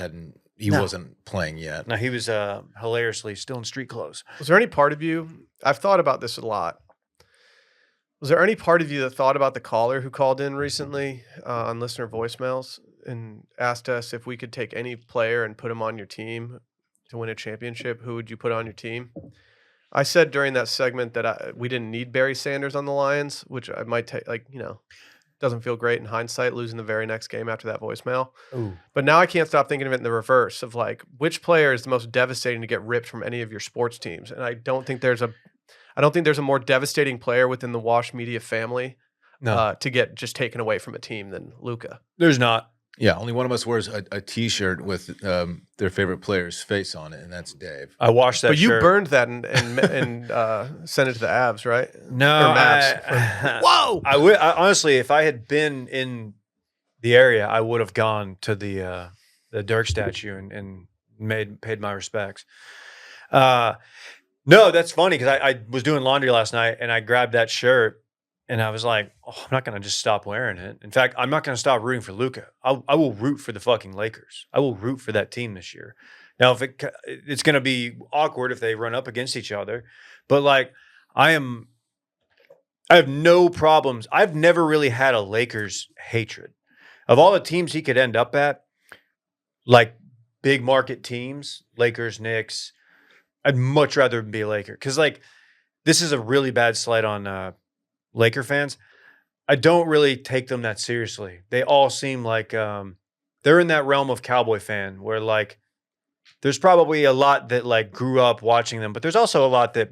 wasn't playing yet. No, he was hilariously still in street clothes. Was there any part of you, I've thought about this a lot. Was there any part of you that thought about the caller who called in recently on listener voicemails and asked us if we could take any player and put him on your team to win a championship? Who would you put on your team? I said during that segment that we didn't need Barry Sanders on the Lions, which I might take, doesn't feel great in hindsight, losing the very next game after that voicemail. Ooh. But now I can't stop thinking of it in the reverse of like, which player is the most devastating to get ripped from any of your sports teams? And I don't think there's a more devastating player within the Wash Media family to get just taken away from a team than Luka. There's not. Yeah, only one of us wears a T-shirt with their favorite player's face on it, and that's Dave. I washed that But you shirt. burned that and sent it to the Avs, right? No, Or Mavs. Whoa! I honestly, if I had been in the area, I would have gone to the Dirk statue and paid my respects. No, that's funny because I was doing laundry last night and I grabbed that shirt and I was like, I'm not going to just stop wearing it. In fact, I'm not going to stop rooting for Luka. I will root for the fucking Lakers. I will root for that team this year. Now, if it's going to be awkward if they run up against each other, but like I have no problems. I've never really had a Lakers hatred. Of all the teams he could end up at, like big market teams, Lakers, Knicks, I'd much rather be a Laker. Because, like, this is a really bad slight on Laker fans. I don't really take them that seriously. They all seem like they're in that realm of Cowboy fan where, like, there's probably a lot that, like, grew up watching them, but there's also a lot that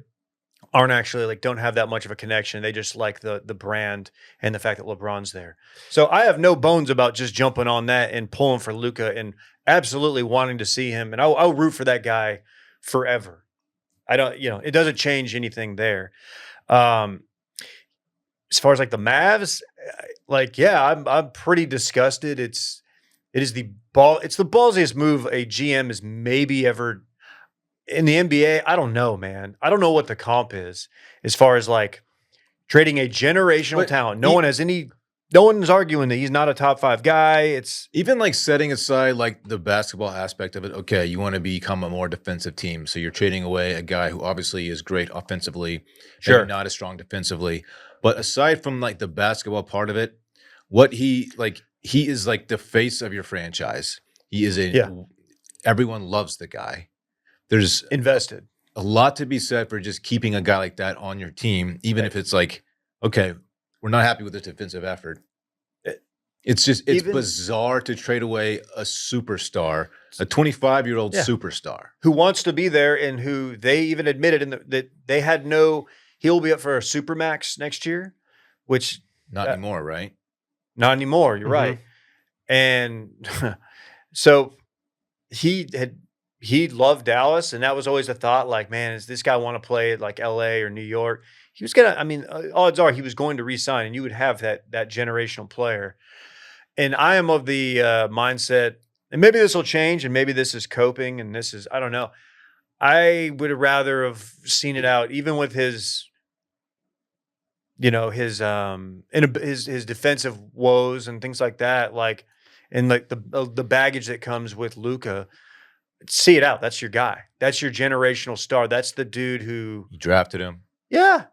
aren't actually, like, don't have that much of a connection. They just like the brand and the fact that LeBron's there. So I have no bones about just jumping on that and pulling for Luka and absolutely wanting to see him. And I'll root for that guy forever. I don't, it doesn't change anything there. As far as like the Mavs, like, yeah, I'm pretty disgusted. It's the ballsiest move a GM has maybe ever in the NBA. I don't know, man. I don't know what the comp is as far as like trading a generational But talent. No one's arguing that he's not a top 5 guy. It's even like setting aside like the basketball aspect of it. Okay, you want to become a more defensive team, so you're trading away a guy who obviously is great offensively, Sure. maybe not as strong defensively. But aside from like the basketball part of it, what he is like the face of your franchise. He is everyone loves the guy. There's invested. a lot to be said for just keeping a guy like that on your team, even if it's like, okay, we're not happy with this defensive effort. It's bizarre to trade away a superstar, a 25-year-old superstar Who wants to be there and who they even admitted that they had he'll be up for a supermax next year, which not anymore, right? not anymore. You're right. And so he loved Dallas, and that was always a thought, like, man, does this guy want to play at like LA or New York? He was odds are he was going to re-sign, and you would have that generational player. And I am of the mindset, and maybe this will change, and maybe this is coping, and this is, I don't know. I would have rather have seen it out, even with his, his defensive woes and things like that, like, and like the baggage that comes with Luka. See it out. That's your guy. That's your generational star. That's the dude who You drafted him. yeah.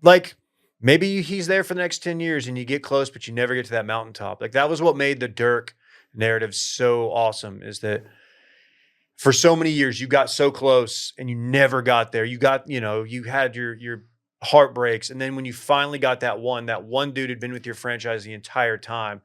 Like, maybe he's there for the next 10 years and you get close, but you never get to that mountaintop. Like, that was what made the Dirk narrative so awesome, is that for so many years you got so close and you never got there. You got, you had your heartbreaks. And then when you finally got that one dude had been with your franchise the entire time.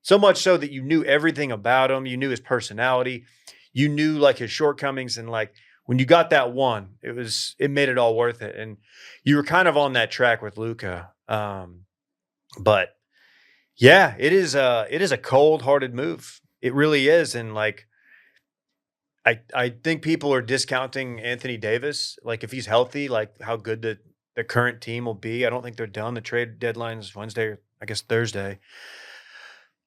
So much so that you knew everything about him. You knew his personality. You knew like his shortcomings, and like when you got that one, it made it all worth it. And you were kind of on that track with Luka. But yeah, it is a cold-hearted move. It really is. And like, I think people are discounting Anthony Davis. Like, if he's healthy, like how good the current team will be. I don't think they're done. The trade deadline is Wednesday, or I guess Thursday.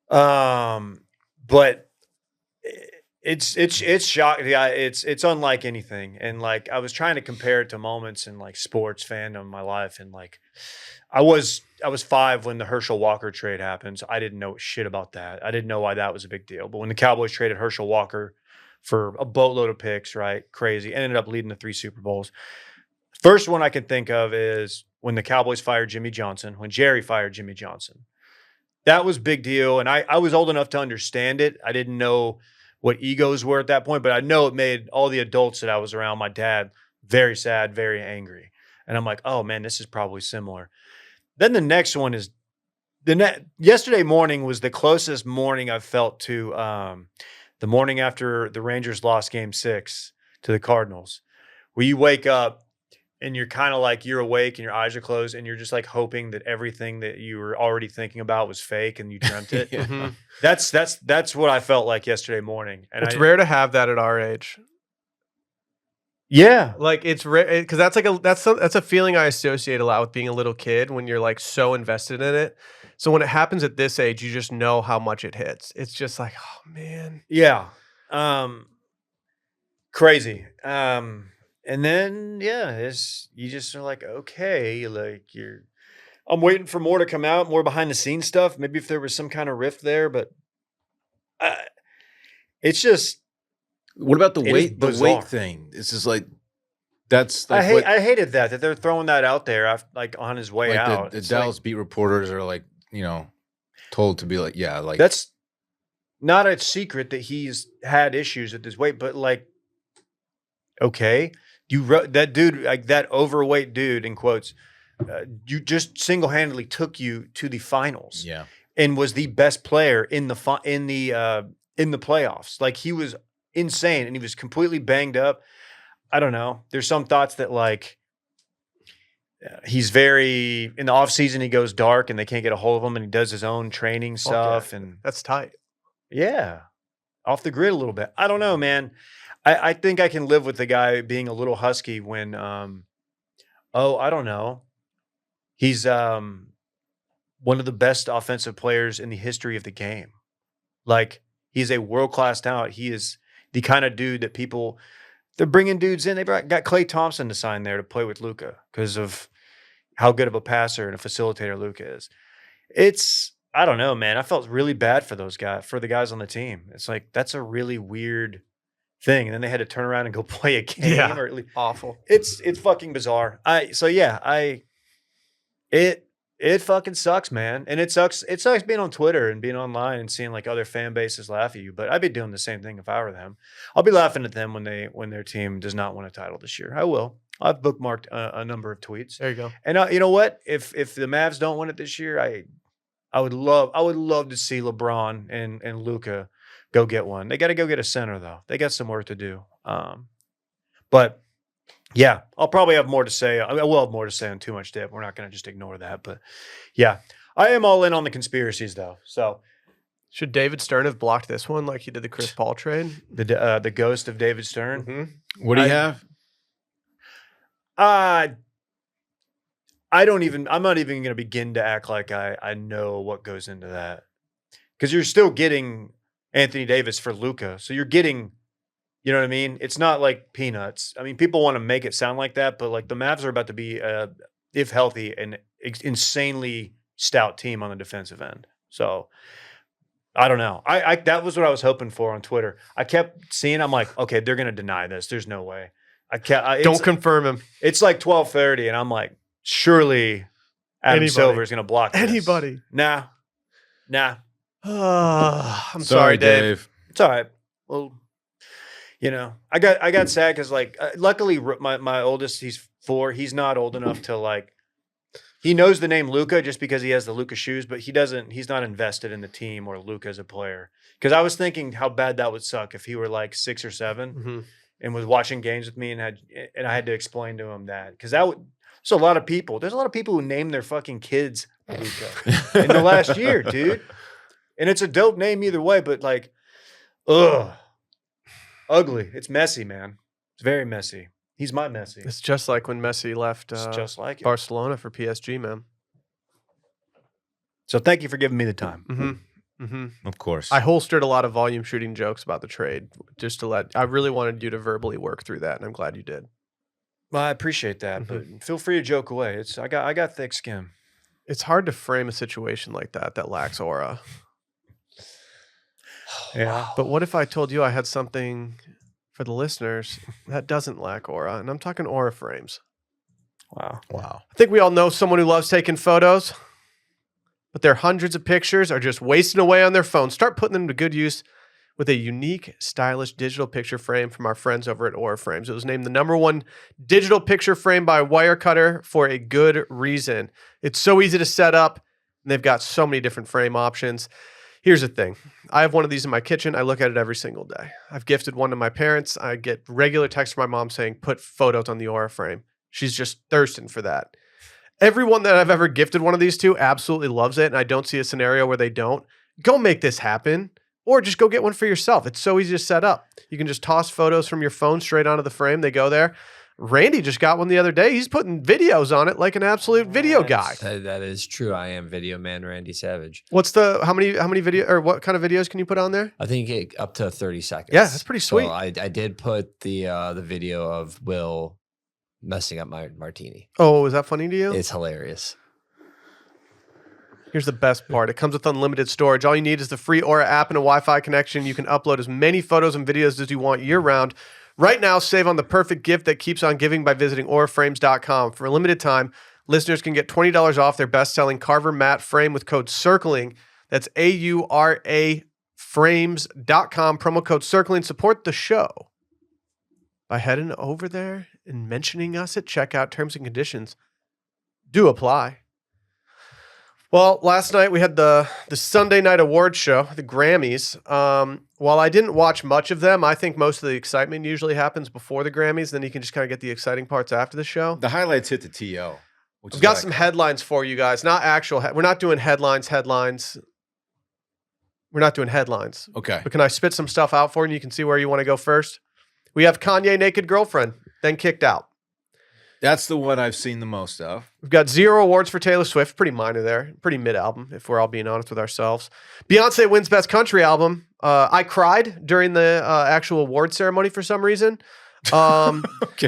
But it's shocking. Yeah, it's unlike anything. And like, I was trying to compare it to moments in like sports fandom in my life, and like I was 5 when the Herschel Walker trade happened. So I didn't know shit about that. I didn't know why that was a big deal. But when the Cowboys traded Herschel Walker for a boatload of picks, right? Crazy. Ended up leading to 3 Super Bowls. First one I can think of is when the Cowboys fired Jimmy Johnson, when Jerry fired Jimmy Johnson. That was a big deal. And I was old enough to understand it. I didn't know what egos were at that point, but I know it made all the adults that I was around, my dad, very sad, very angry. And I'm like, oh man, this is probably similar. Then the next one is yesterday morning was the closest morning I've felt to the morning after the Rangers lost Game 6 to the Cardinals, where you wake up and you're kind of like, you're awake and your eyes are closed and you're just like hoping that everything that you were already thinking about was fake and you dreamt it. That's what I felt like yesterday morning. And It's rare to have that at our age. Yeah. Like, it's rare because that's a feeling I associate a lot with being a little kid, when you're like so invested in it. So when it happens at this age, you just know how much it hits. It's just like, oh man. Yeah. Crazy. And then, you just are like, okay, like I'm waiting for more to come out, more behind the scenes stuff. Maybe if there was some kind of rift there, but it's just. What about the weight bizarre. thing? This is like, that's like I hated that they're throwing that out there like on his way like out. The Dallas beat reporters are like, told to be like, yeah, like that's not a secret that he's had issues at this weight, but like, okay, you wrote that dude, like that overweight dude in quotes, you just single-handedly took you to the finals. Yeah. And was the best player in the playoffs. Like he was insane and he was completely banged up. I don't know. There's some thoughts that like he's very in the off season he goes dark and they can't get a hold of him and he does his own training stuff and That's tight. yeah, off the grid a little bit. I don't know, man. I think I can live with the guy being a little husky when I don't know. He's one of the best offensive players in the history of the game. Like he's a world-class talent. He is the kind of dude that they're bringing dudes in. They got Klay Thompson to sign there to play with Luka because of how good of a passer and a facilitator Luka is. I don't know, man. I felt really bad for the guys on the team. It's like, that's a really weird thing. And then they had to turn around and go play a game. Yeah. Or at least, Awful. it's fucking bizarre. It fucking sucks, man. And it sucks being on Twitter and being online and seeing like other fan bases laugh at you. But I'd be doing the same thing if I were them. I'll be laughing at them when their team does not win a title this year. I will. I've bookmarked a number of tweets. There you go. And you know what? If the Mavs don't win it this year, I would love to see LeBron and Luka go get one. They got to go get a center though. They got some work to do. But yeah, I'll probably have more to say. I will have more to say on Too Much Dip. We're not going to just ignore that. But yeah, I am all in on the conspiracies though. So should David Stern have blocked this one like he did the Chris Paul trade? the ghost of David Stern. Mm-hmm. What do you have? I'm not even going to begin to act like I know what goes into that. Because you're still getting Anthony Davis for Luka. So you're getting, you know what I mean? It's not like peanuts. I mean, people want to make it sound like that, but like the Mavs are about to be, if healthy, an insanely stout team on the defensive end. So I don't know. I that was what I was hoping for on Twitter. I kept seeing, I'm like, okay, they're going to deny this. There's no way. Don't confirm him. It's like 12:30, and I'm like, surely Adam Silver is going to block this. Anybody. Nah. I'm sorry, Dave. It's all right. Well, I got sad because like, luckily my oldest, he's 4. He's not old enough to like. He knows the name Luka just because he has the Luka shoes, but he's not invested in the team or Luka as a player. Because I was thinking how bad that would suck if he were like 6 or 7. Mm-hmm. And was watching games with me and I had to explain to him that because there's a lot of people who name their fucking kids Luka in the last year, dude. And it's a dope name either way, but like, ugly. It's messy, man. It's very messy. He's my Messi. It's just like when Messi left It's just like it. Barcelona for PSG, man. So thank you for giving me the time. Mm-hmm. Mm-hmm. Of course. I holstered a lot of volume shooting jokes about the trade just to I really wanted you to verbally work through that, and I'm glad you did. Well, I appreciate that, but feel free to joke away. I got thick skin. It's hard to frame a situation like that lacks aura. Yeah. But what if I told you I had something for the listeners that doesn't lack aura? And I'm talking aura frames. Wow. I think we all know someone who loves taking photos, but their hundreds of pictures are just wasting away on their phone. Start putting them to good use with a unique, stylish digital picture frame from our friends over at Aura Frames. It was named the #1 digital picture frame by Wirecutter for a good reason. It's so easy to set up, and they've got so many different frame options. Here's the thing. I have one of these in my kitchen. I look at it every single day. I've gifted one to my parents. I get regular texts from my mom saying, put photos on the Aura frame. She's just thirsting for that. Everyone that I've ever gifted one of these to absolutely loves it, and I don't see a scenario where they don't. Go make this happen, or just go get one for yourself. It's so easy to set up. You can just toss photos from your phone straight onto the frame. They go there. Randy just got one the other day. He's putting videos on it like an absolute video guy. That is true. I am video man Randy Savage. What's how many video or what kind of videos can you put on there? I think up to 30 seconds. Yeah, that's pretty sweet. So I did put the video of Will messing up my martini. Oh, is that funny to you? It's hilarious. Here's the best part. It comes with unlimited storage. All you need is the free Aura app and a Wi-Fi connection. You can upload as many photos and videos as you want year-round. Right now, save on the perfect gift that keeps on giving by visiting auraframes.com. For a limited time, listeners can get $20 off their best-selling Carver matte frame with code CIRCLING. That's AURA frames.com, promo code circling. Support the show by heading over there and mentioning us at checkout. Terms and conditions do apply. Well, last night we had the Sunday night awards show, the Grammys. While I didn't watch much of them, I think most of the excitement usually happens before the Grammys. Then you can just kind of get the exciting parts after the show. The highlights hit the TO. Which We've is got what I some call it. headlines for you guys. Not actual. We're not doing headlines. We're not doing headlines. Okay. But can I spit some stuff out for you and you can see where you want to go first? We have Kanye Naked Girlfriend, then kicked out. That's the one I've seen the most of. We've got 0 awards for Taylor Swift. Pretty minor there. Pretty mid-album, if we're all being honest with ourselves. Beyonce wins Best Country Album. I cried during the actual award ceremony for some reason. Okay.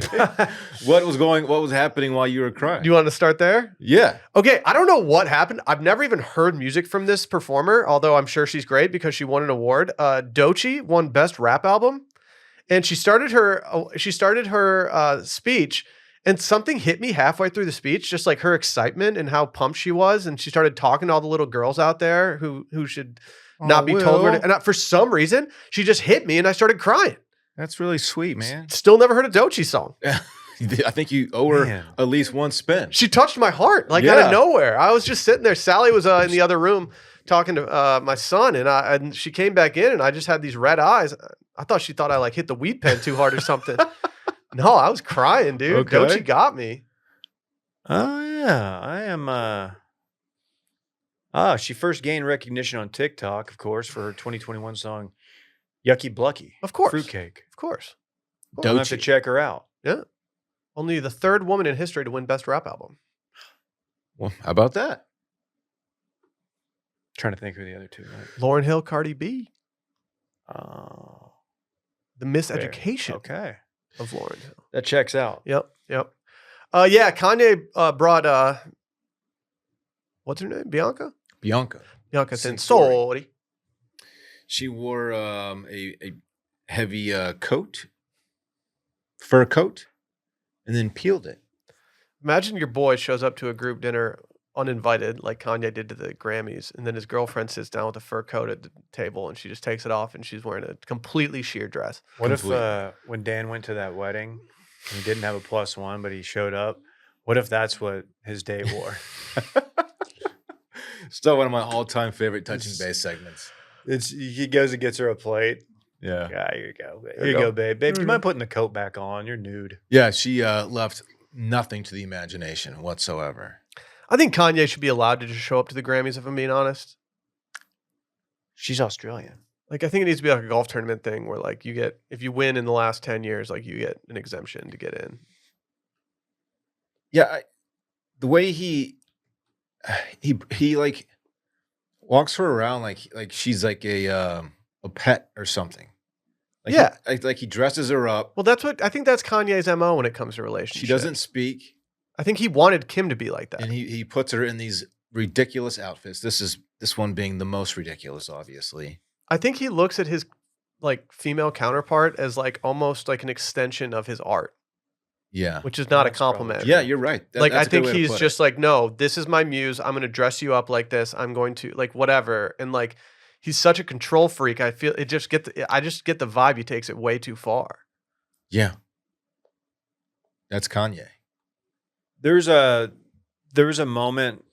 What was happening while you were crying? Do you want to start there? Yeah. Okay, I don't know what happened. I've never even heard music from this performer, although I'm sure she's great because she won an award. Doechii won Best Rap Album, and she started her speech, and something hit me halfway through the speech, just like her excitement and how pumped she was, and she started talking to all the little girls out there who should not be told where to, and for some reason, she just hit me, and I started crying. That's really sweet, man. Still never heard a Doechii song. I think you owe her at least one spin. She touched my heart, like out of nowhere. I was just sitting there. Sally was in the other room talking to my son, and she came back in, and I just had these red eyes. I thought she thought I like hit the weed pen too hard or something. No, I was crying, dude. Okay. Doechii got me. Oh yeah, I am. She first gained recognition on TikTok, of course, for her 2021 song "Yucky Blucky." Of course. Fruitcake. Of course. I'm gonna have to check her out. Yeah. Only the 3rd woman in history to win Best Rap Album. Well, how about that? Trying to think who the other two. Might. Lauryn Hill, Cardi B. Oh, The miseducation okay. of Lauryn Hill. That checks out. Yep. Yeah, Kanye brought what's her name? Bianca Bianca. Censori. She wore a heavy fur coat, and then peeled it. Imagine your boy shows up to a group dinner uninvited, like Kanye did to the Grammys, and then his girlfriend sits down with a fur coat at the table, and she just takes it off, and she's wearing a completely sheer dress. What if when Dan went to that wedding, he didn't have a +1, but he showed up? What if that's what his date wore? Still one of my all-time favorite touching base segments. He goes and gets her a plate. Yeah. Here you go. Here you go, babe. Babe, do you mind putting the coat back on? You're nude. Yeah, she left nothing to the imagination whatsoever. I think Kanye should be allowed to just show up to the Grammys, if I'm being honest. She's Australian. Like, I think it needs to be like a golf tournament thing where, like, you get, if you win in the last 10 years, like, you get an exemption to get in. Yeah, the way he like walks her around like she's like a pet or something. Like Yeah. like he dresses her up. Well, I think that's Kanye's MO when it comes to relationships. She doesn't speak, I think he wanted Kim to be like that. and he puts her in these ridiculous outfits. This one being the most ridiculous, obviously. I think he looks at his, like, female counterpart as, like, almost like an extension of his art, Yeah, which is not a That's probably compliment. true. yeah, you're right. Like, I that's a good think way to he's put just it. like, no, this is my muse. I'm going to dress you up like this. I'm going to, like, whatever. And, like, he's such a control freak. I feel I just get the vibe he takes it way too far. Yeah, that's Kanye. There was a moment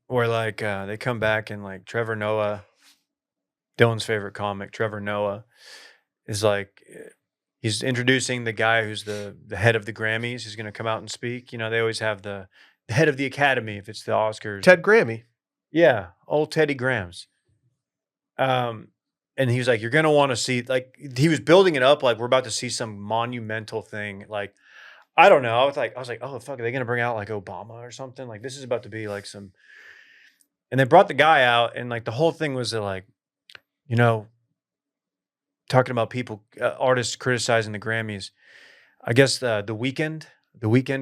where, like, they come back and, like, Trevor Noah, Dylan's favorite comic, Trevor Noah, is like, he's introducing the guy who's the head of the Grammys. He's going to come out and speak. You know, they always have the head of the Academy if it's the Oscars. Ted Grammy. Yeah, old Teddy Grahams. And he was like, you're going to want to see, like, he was building it up like we're about to see some monumental thing. Like, I don't know. I was like, oh, fuck, are they going to bring out, like, Obama or something? Like, this is about to be, like, some... And they brought the guy out, and, like, the whole thing was, like, you know, talking about people, artists criticizing the Grammys. I guess the Weeknd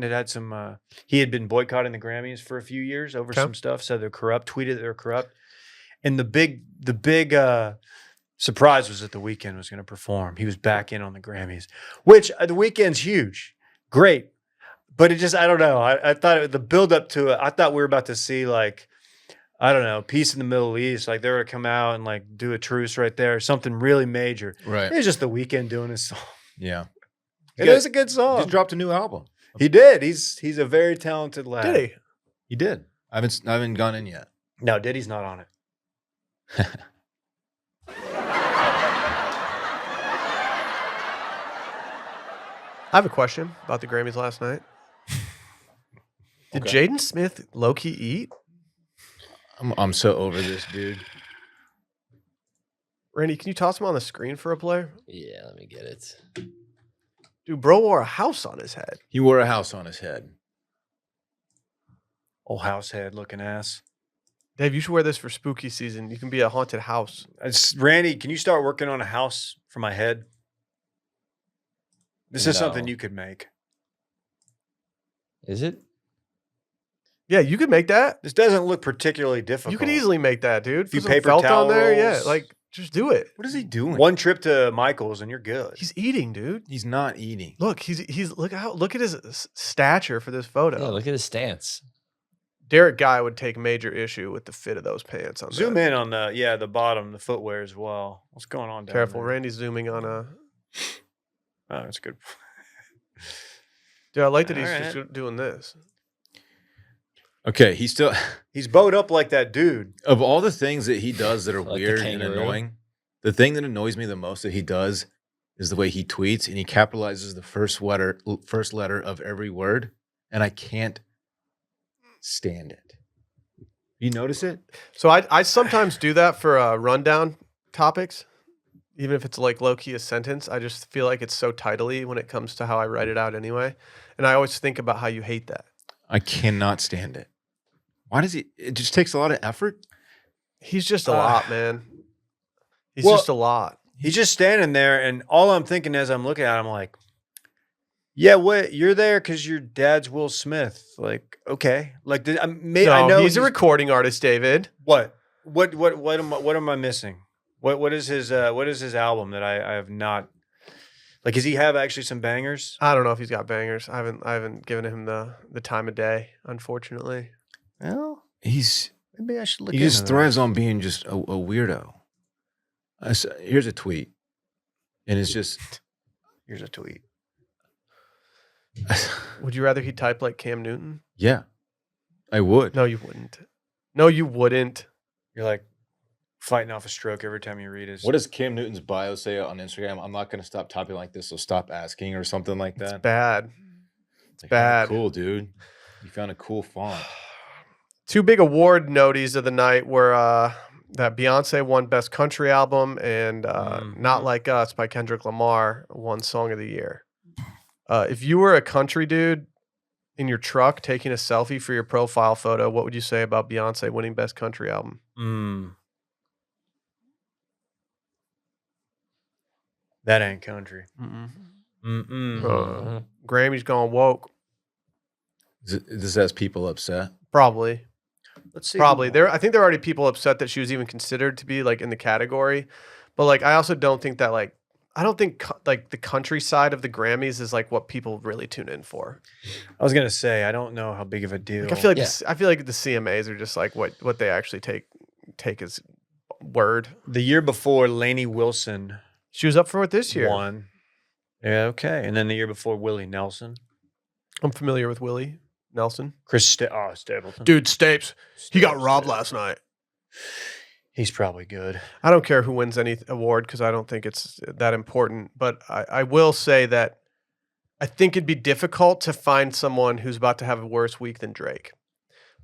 had some, he had been boycotting the Grammys for a few years over some stuff, said they're corrupt, tweeted that they're corrupt. And the big surprise was that the Weeknd was going to perform. He was back in on the Grammys, which the Weeknd's huge, great, but it just, I don't know. I thought the build up to it, I thought we were about to see, like, I don't know, peace in the Middle East. Like they were to come out and like do a truce right there, something really major. Right. It's just The Weeknd doing his song. Yeah. It is a good song. Just dropped a new album. He did. He's a very talented lad. Did he? He did. I haven't gone in yet. No, Diddy's not on it. I have a question about the Grammys last night. Did Okay. Jaden Smith low-key eat? I'm so over this, dude. Randy, can you toss him on the screen for a play? Yeah, let me get it. Dude, bro wore a house on his head. He wore a house on his head. Old house head looking ass. Dave, you should wear this for spooky season. You can be a haunted house. Randy, can you start working on a house for my head? This is something No. you could make. Is it? Yeah, you could make that. This doesn't look particularly difficult. You could easily make that, dude. Few Put some paper felt on there. Yeah, towels. like just do it. What is he doing? One trip to Michael's and you're good. He's eating, dude. He's not eating. Look, he's look at his stature for this photo. Yeah, look at his stance. Derek Guy would take major issue with the fit of those pants on Zoom that. in on the bottom, the footwear as well. What's going on down Careful, there? Randy's zooming on a. Oh, that's good. Dude, I like that he's All just doing this. Okay, He's bowed up like that dude. of all the things that he does that are Like the weird and kangaroo. annoying, the thing that annoys me the most that he does is the way he tweets and he capitalizes the first letter of every word, and I can't stand it. You notice it? So I sometimes do that for rundown topics, even if it's like low key a sentence. I just feel like it's so titly when it comes to how I write it out anyway, and I always think about how you hate that. I cannot stand it. Why does he? It just takes a lot of effort. He's just a lot, man. He's well- just a lot. He's just standing there, and all I'm thinking as I'm looking at him, like, yeah, what? You're there because your dad's Will Smith. Like, okay, like, I No, know he's a recording artist, David. What am I missing? What is his album that I have not? Like, does he have actually some bangers? I don't know if he's got bangers. I haven't given him the time of day, unfortunately. Well, maybe I should look. He just into thrives on being just a weirdo. Here's a tweet, and it's just that. Here's a tweet. Would you rather he type like Cam Newton? yeah, I would. No, you wouldn't. No, you wouldn't. You're like fighting off a stroke every time you read his. What does Cam Newton's bio say on Instagram? I'm not going to stop typing like this, so stop asking or something like It's that. bad. It's bad. Cool, dude. You found a cool font. Two big award noties of the night were that Beyonce won Best Country Album and Not Like Us by Kendrick Lamar won Song of the Year. If you were a country dude in your truck taking a selfie for your profile photo, what would you say about Beyonce winning Best Country Album? That ain't country. Grammy's gone woke. This has people upset. Probably. Let's see. Probably. I think there are already people upset that she was even considered to be like in the category. But like I also don't think that like I don't think like the country side of the Grammys is like what people really tune in for. I was gonna say I don't know how big of a deal. Like, I feel like the CMAs are just like what they actually take as word. the year before Lainey Wilson She was up for it this year. won. Yeah, okay. And then the year before Willie Nelson, I'm familiar with Willie Nelson. Stapleton. Dude, Stapes. He got robbed last night. He's probably good. I don't care who wins any award because I don't think it's that important. But I will say that I think it'd be difficult to find someone who's about to have a worse week than Drake.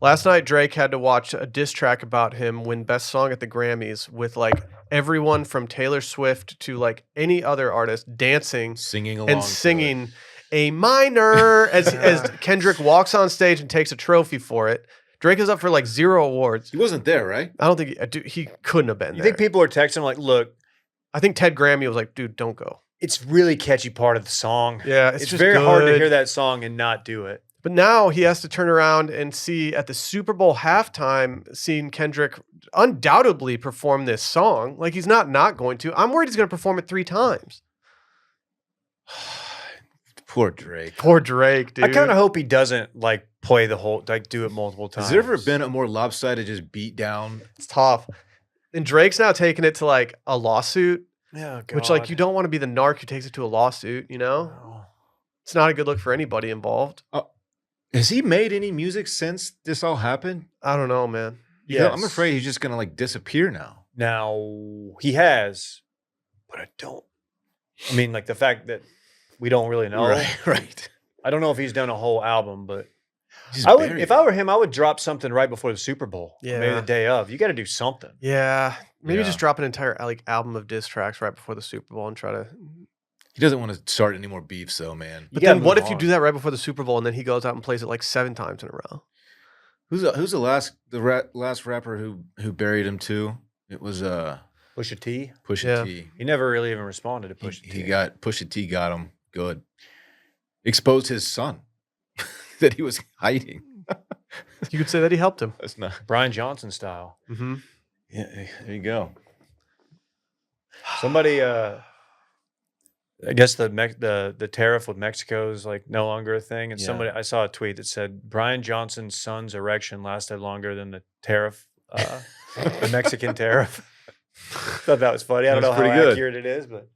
Last night, Drake had to watch a diss track about him win Best Song at the Grammys with like everyone from Taylor Swift to like any other artist dancing Singing along. and singing A minor as Kendrick walks on stage and takes a trophy for it. Drake is up for like 0 awards. He wasn't there, right? I don't think he couldn't have been You there. think people are texting like, look, I think Ted Grammy was like, dude, don't go. it's really catchy part of the song. Yeah, It's just very hard to good. hear that song and not do it. But now he has to turn around and see at the Super Bowl halftime, seeing Kendrick undoubtedly perform this song. Like he's not going to. I'm worried he's going to perform it 3 times. Poor Drake. Poor Drake, dude. I kind of hope he doesn't like play the whole, like do it multiple times. Has there ever been a more lopsided just beat down? It's tough. And Drake's now taking it to like a lawsuit, Oh, which like you don't want to be the narc who takes it to a lawsuit, you know? It's not a good look for anybody involved. Has he made any music since this all happened? I don't know, man. Yeah, I'm afraid he's just gonna like disappear now. Now he has, but I don't. I mean, like the fact that we don't really know. Right. I don't know if he's done a whole album, but He's I would. buried. If I were him, I would drop something right before the Super Bowl. Or maybe Yeah. the day of. You got to do something. Yeah. Maybe Yeah. just drop an entire like album of diss tracks right before the Super Bowl and try to. He doesn't want to start any more beefs, though, man. But gotta then what move if you on. do that right before the Super Bowl and then he goes out and plays it like 7 times in a row? Who's the last rapper who buried him too? It was Pusha T. Pusha Yeah. T. He never really even responded to Pusha T. Pusha T got him good. Exposed his son that he was hiding. You could say that he helped him. That's not. Brian Johnson style. Mm-hmm. Yeah, there you go. Somebody, I guess the tariff with Mexico is like no longer a thing. And Yeah. I saw a tweet that said Brian Johnson's son's erection lasted longer than the tariff, the Mexican tariff. Thought that was funny. I don't That know was how pretty good. accurate it is, but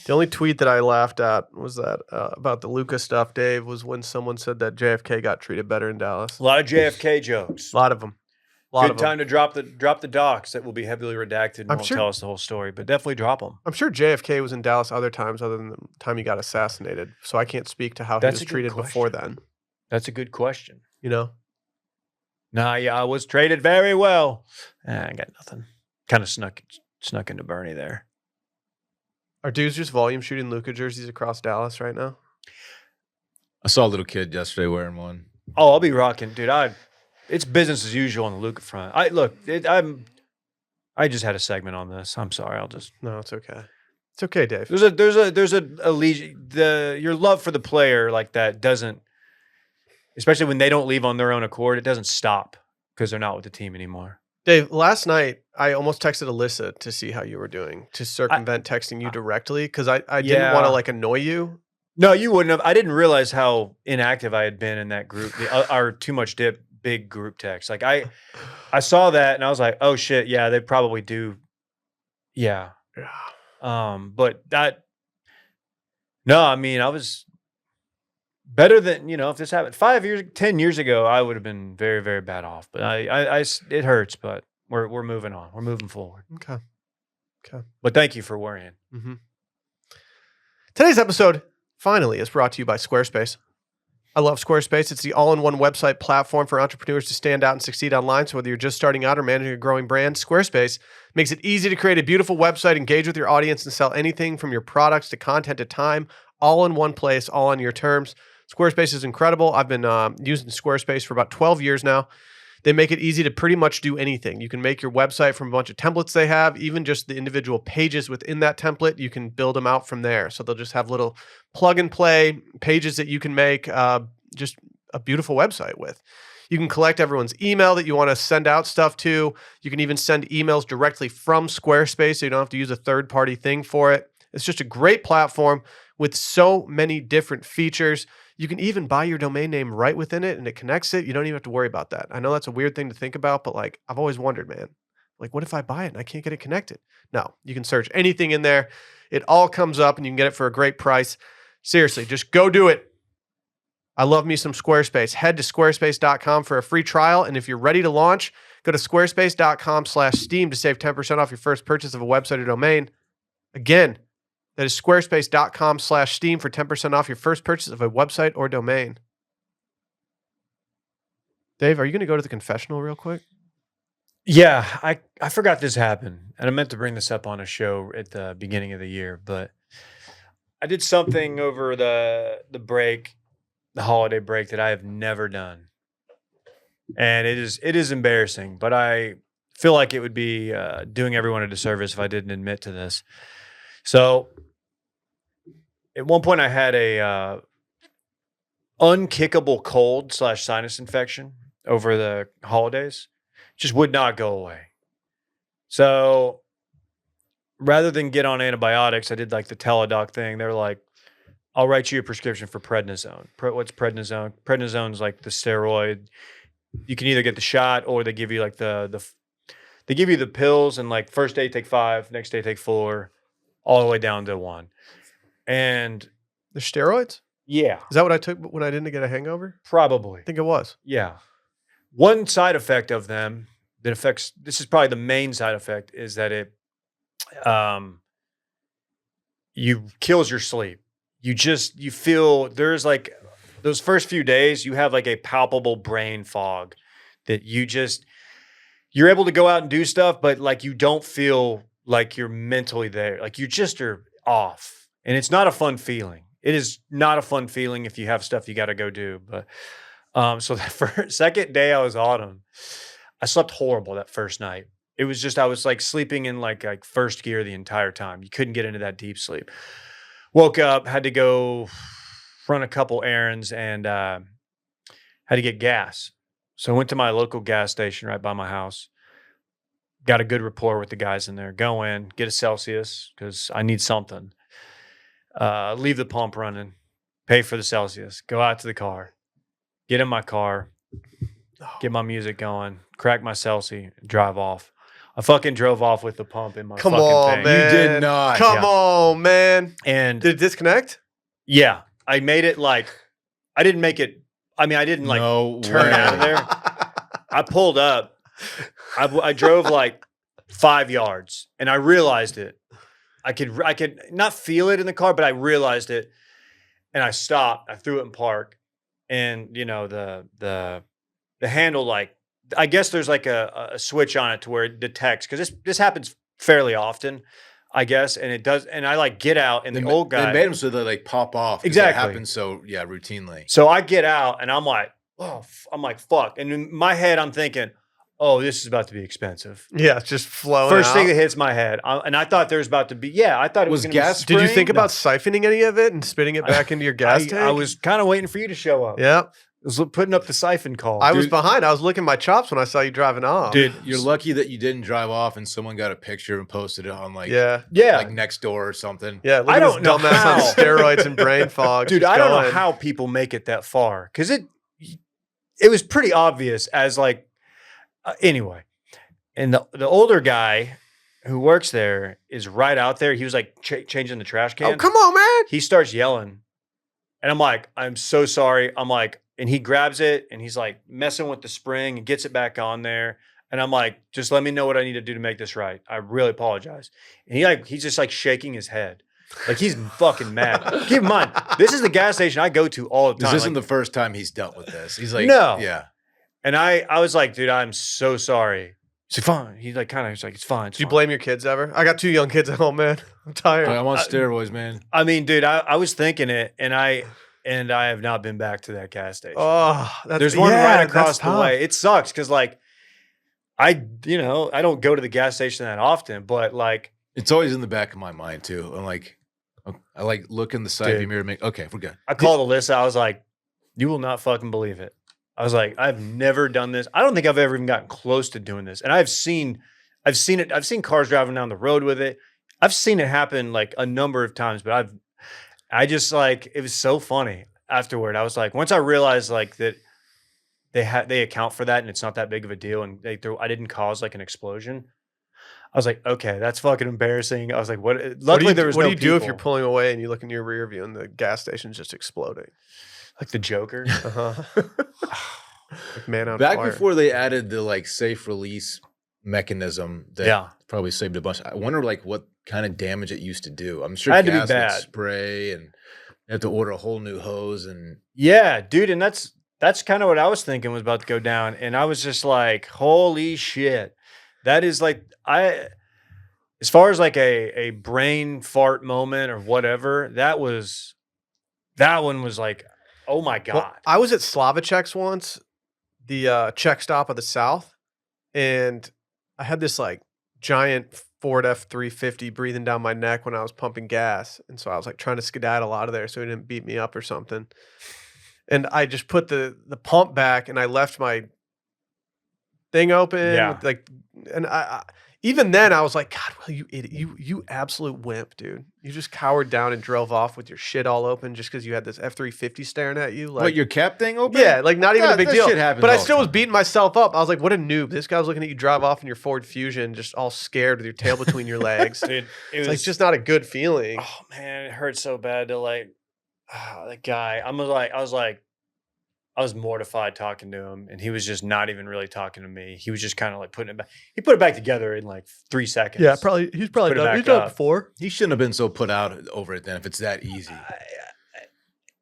The only tweet that I laughed at was that about the Luka stuff, Dave, was when someone said that JFK got treated better in Dallas. a lot of JFK jokes. A lot of them. A lot Good of them. time to drop the docs that will be heavily redacted and I'm won't sure- tell us the whole story, but definitely drop them. I'm sure JFK was in Dallas other times other than the time he got assassinated. So I can't speak to how That's he a was good treated before question. then. That's a good question. You know? Nah, yeah, I was traded very well. I got nothing. Kind of snuck into Bernie there. Are dudes just volume shooting Luka jerseys across Dallas right now? I saw a little kid yesterday wearing one. Oh, I'll be rocking, dude. It's business as usual on the Luka front. I just had a segment on this. I'm sorry. No, it's okay. It's okay, Dave. There's a your love for the player like that doesn't, especially when they don't leave on their own accord. It doesn't stop because they're not with the team anymore. Dave, last night I almost texted Alyssa to see how you were doing, to circumvent texting you directly because I didn't Yeah. want to like annoy you. No, you wouldn't have. I didn't realize how inactive I had been in that group, our too much dip big group text. Like I saw that and I was like, oh shit, yeah, they probably do. Yeah. But I mean, I was better than, if this happened 5 years, 10 years ago, I would have been very, very bad off. But it hurts, but we're moving on. We're moving forward. Okay. But thank you for worrying. Mm-hmm. Today's episode finally is brought to you by Squarespace. I love Squarespace. It's the all-in-one website platform for entrepreneurs to stand out and succeed online. So whether you're just starting out or managing a growing brand, Squarespace makes it easy to create a beautiful website, engage with your audience, and sell anything from your products to content to time, all in one place, all on your terms. Squarespace is incredible. I've been using Squarespace for about 12 years now. They make it easy to pretty much do anything. You can make your website from a bunch of templates they have, even just the individual pages within that template. You can build them out from there. So they'll just have little plug and play pages that you can make just a beautiful website with. You can collect everyone's email that you want to send out stuff to. You can even send emails directly from Squarespace, so you don't have to use a third-party thing for it. It's just a great platform with so many different features. You can even buy your domain name right within it and it connects it. You don't even have to worry about that. I know that's a weird thing to think about, but like I've always wondered, man, like what if I buy it and I can't get it connected? No, you can search anything in there. It all comes up and you can get it for a great price. Seriously, just go do it. I love me some Squarespace. Head to squarespace.com for a free trial. And if you're ready to launch, go to squarespace.com/steam to save 10% off your first purchase of a website or domain. Again, that is squarespace.com/steam for 10% off your first purchase of a website or domain. Dave, are you going to go to the confessional real quick? Yeah, I forgot this happened, and I meant to bring this up on a show at the beginning of the year, but I did something over the break, the holiday break, that I have never done, and it is embarrassing. But I feel like it would be doing everyone a disservice if I didn't admit to this. So, at one point, I had a unkickable cold / sinus infection over the holidays. Just would not go away. So rather than get on antibiotics, I did like the Teladoc thing. They were like, I'll write you a prescription for prednisone. What's prednisone? Prednisone is like the steroid. You can either get the shot or they give you like they give you the pills, and like first day take 5, next day take 4, all the way down to 1. And The steroids? yeah, Is that what I took when I didn't get a hangover? probably. I think it was. Yeah. One side effect of them that affects, this is probably the main side effect, is that it you kills your sleep. You feel there's like those first few days, you have like a palpable brain fog that you're able to go out and do stuff, but like you don't feel like you're mentally there. Like you just are off. And it's not a fun feeling. It is not a fun feeling if you have stuff you got to go do. But so the second day I was on them, I slept horrible that first night. It was just, I was like sleeping in like first gear the entire time. You couldn't get into that deep sleep. Woke up, had to go run a couple errands, and had to get gas. So I went to my local gas station right by my house. Got a good rapport with the guys in there. Go in, get a Celsius because I need something. Leave the pump running, pay for the Celsius, go out to the car, get in my car, get my music going, crack my Celsius, drive off. I fucking drove off with the pump in my Come fucking on, thing. man. You did not. Come on, man. And Did it disconnect? yeah, I made it like, I didn't make it, I mean, I didn't like No turn way. out of there. I pulled up. I drove like 5 yards, and I realized it. I could not feel it in the car, but I realized it, and I stopped. I threw it in park, and you know the handle, like I guess there's like a switch on it to where it detects, because this happens fairly often, I guess, and it does. And I like get out, and the old guy They made them so they like pop off. 'cause Exactly. That happens so routinely. So I get out, and I'm like, oh, I'm like, fuck. And in my head, I'm thinking, oh, this is about to be expensive. Yeah, it's just flowing First out. thing that hits my head, and I thought there was about to be, I thought it was, Was gonna be gas Did you spraying? think about siphoning any of it and spitting it back into your gas tank? I was kind of waiting for you to show up. Yeah. I was putting up the siphon call. I was behind. I was licking my chops when I saw you driving off. Dude, you're lucky that you didn't drive off and someone got a picture and posted it on like Yeah. yeah. next door or something. Yeah. Look I at don't this know dumbass how. on steroids and brain fog. Dude, just I don't know going. how people make it that far, because it was pretty obvious as like, anyway. And the older guy who works there is right out there. He was like changing the trash can. Oh, come on, man. He starts yelling, and I'm like, I'm so sorry. I'm like, and he grabs it, and he's like messing with the spring and gets it back on there. And I'm like, just let me know what I need to do to make this right. I really apologize. And he's just like shaking his head. Like he's fucking mad. Keep in mind, this is the gas station I go to all the This time. isn't Like, the first time he's dealt with this. He's like, No. yeah. and I was like, dude, I'm so sorry. He's like, fine. He's like, he's like, it's fine. It's Do you fine. blame your kids ever? I got 2 young kids at home, man. I'm tired. I'm on steroids, man. I mean, dude, I was thinking it, and I have not been back to that gas station. Oh, that's, There's one yeah, right across that's the tough. way. It sucks because like I don't go to the gas station that often, but like It's always in the back of my mind too. I'm like, I like look in the side Dude. mirror and make, okay, we're good. I called Alyssa. I was like, you will not fucking believe it. I was like, I've never done this. I don't think I've ever even gotten close to doing this. And I've seen it. I've seen cars driving down the road with it. I've seen it happen like a number of times, but I just like, it was so funny afterward. I was like, once I realized like that they account for that and it's not that big of a deal, and I didn't cause like an explosion. I was like, okay, that's fucking embarrassing. I was like, what? Luckily, there was what no do you do if you're people. pulling away and you look in your rear view and the gas station's just exploding? Like the Joker? Uh-huh. Like man on Back fire. before they added the like safe release mechanism that Yeah. probably saved a bunch. I wonder like what kind of damage it used to do. I'm sure Had to be gas would bad. spray and you have to order a whole new hose and Yeah, dude, and that's kind of what I was thinking was about to go down, and I was just like, holy shit. That is like as far as like a brain fart moment or whatever, that one was like, oh my God. Well, I was at Slavacek's once, the Czech stop of the South, and I had this like giant Ford F-350 breathing down my neck when I was pumping gas, and so I was like trying to skedaddle out of there so he didn't beat me up or something. And I just put the pump back, and I left my thing open. Yeah. With, like, and I even then, I was like, God, well, you idiot, you absolute wimp, dude. You just cowered down and drove off with your shit all open just because you had this F-350 staring at you. Like, What, your cap thing open? yeah, like not even a big that deal. Shit happens But I all the still was time. beating myself up. I was like, what a noob. This guy was looking at you drive off in your Ford Fusion, just all scared with your tail between your legs. Dude, It's like just not a good feeling. Oh man, it hurt so bad to like that guy. I was mortified talking to him, and he was just not even really talking to me. He was just kind of like putting it back. He put it back together in like 3 seconds. Yeah, probably he's probably Put it done, back he's done it up. before. He shouldn't have been so put out over it then if it's that easy.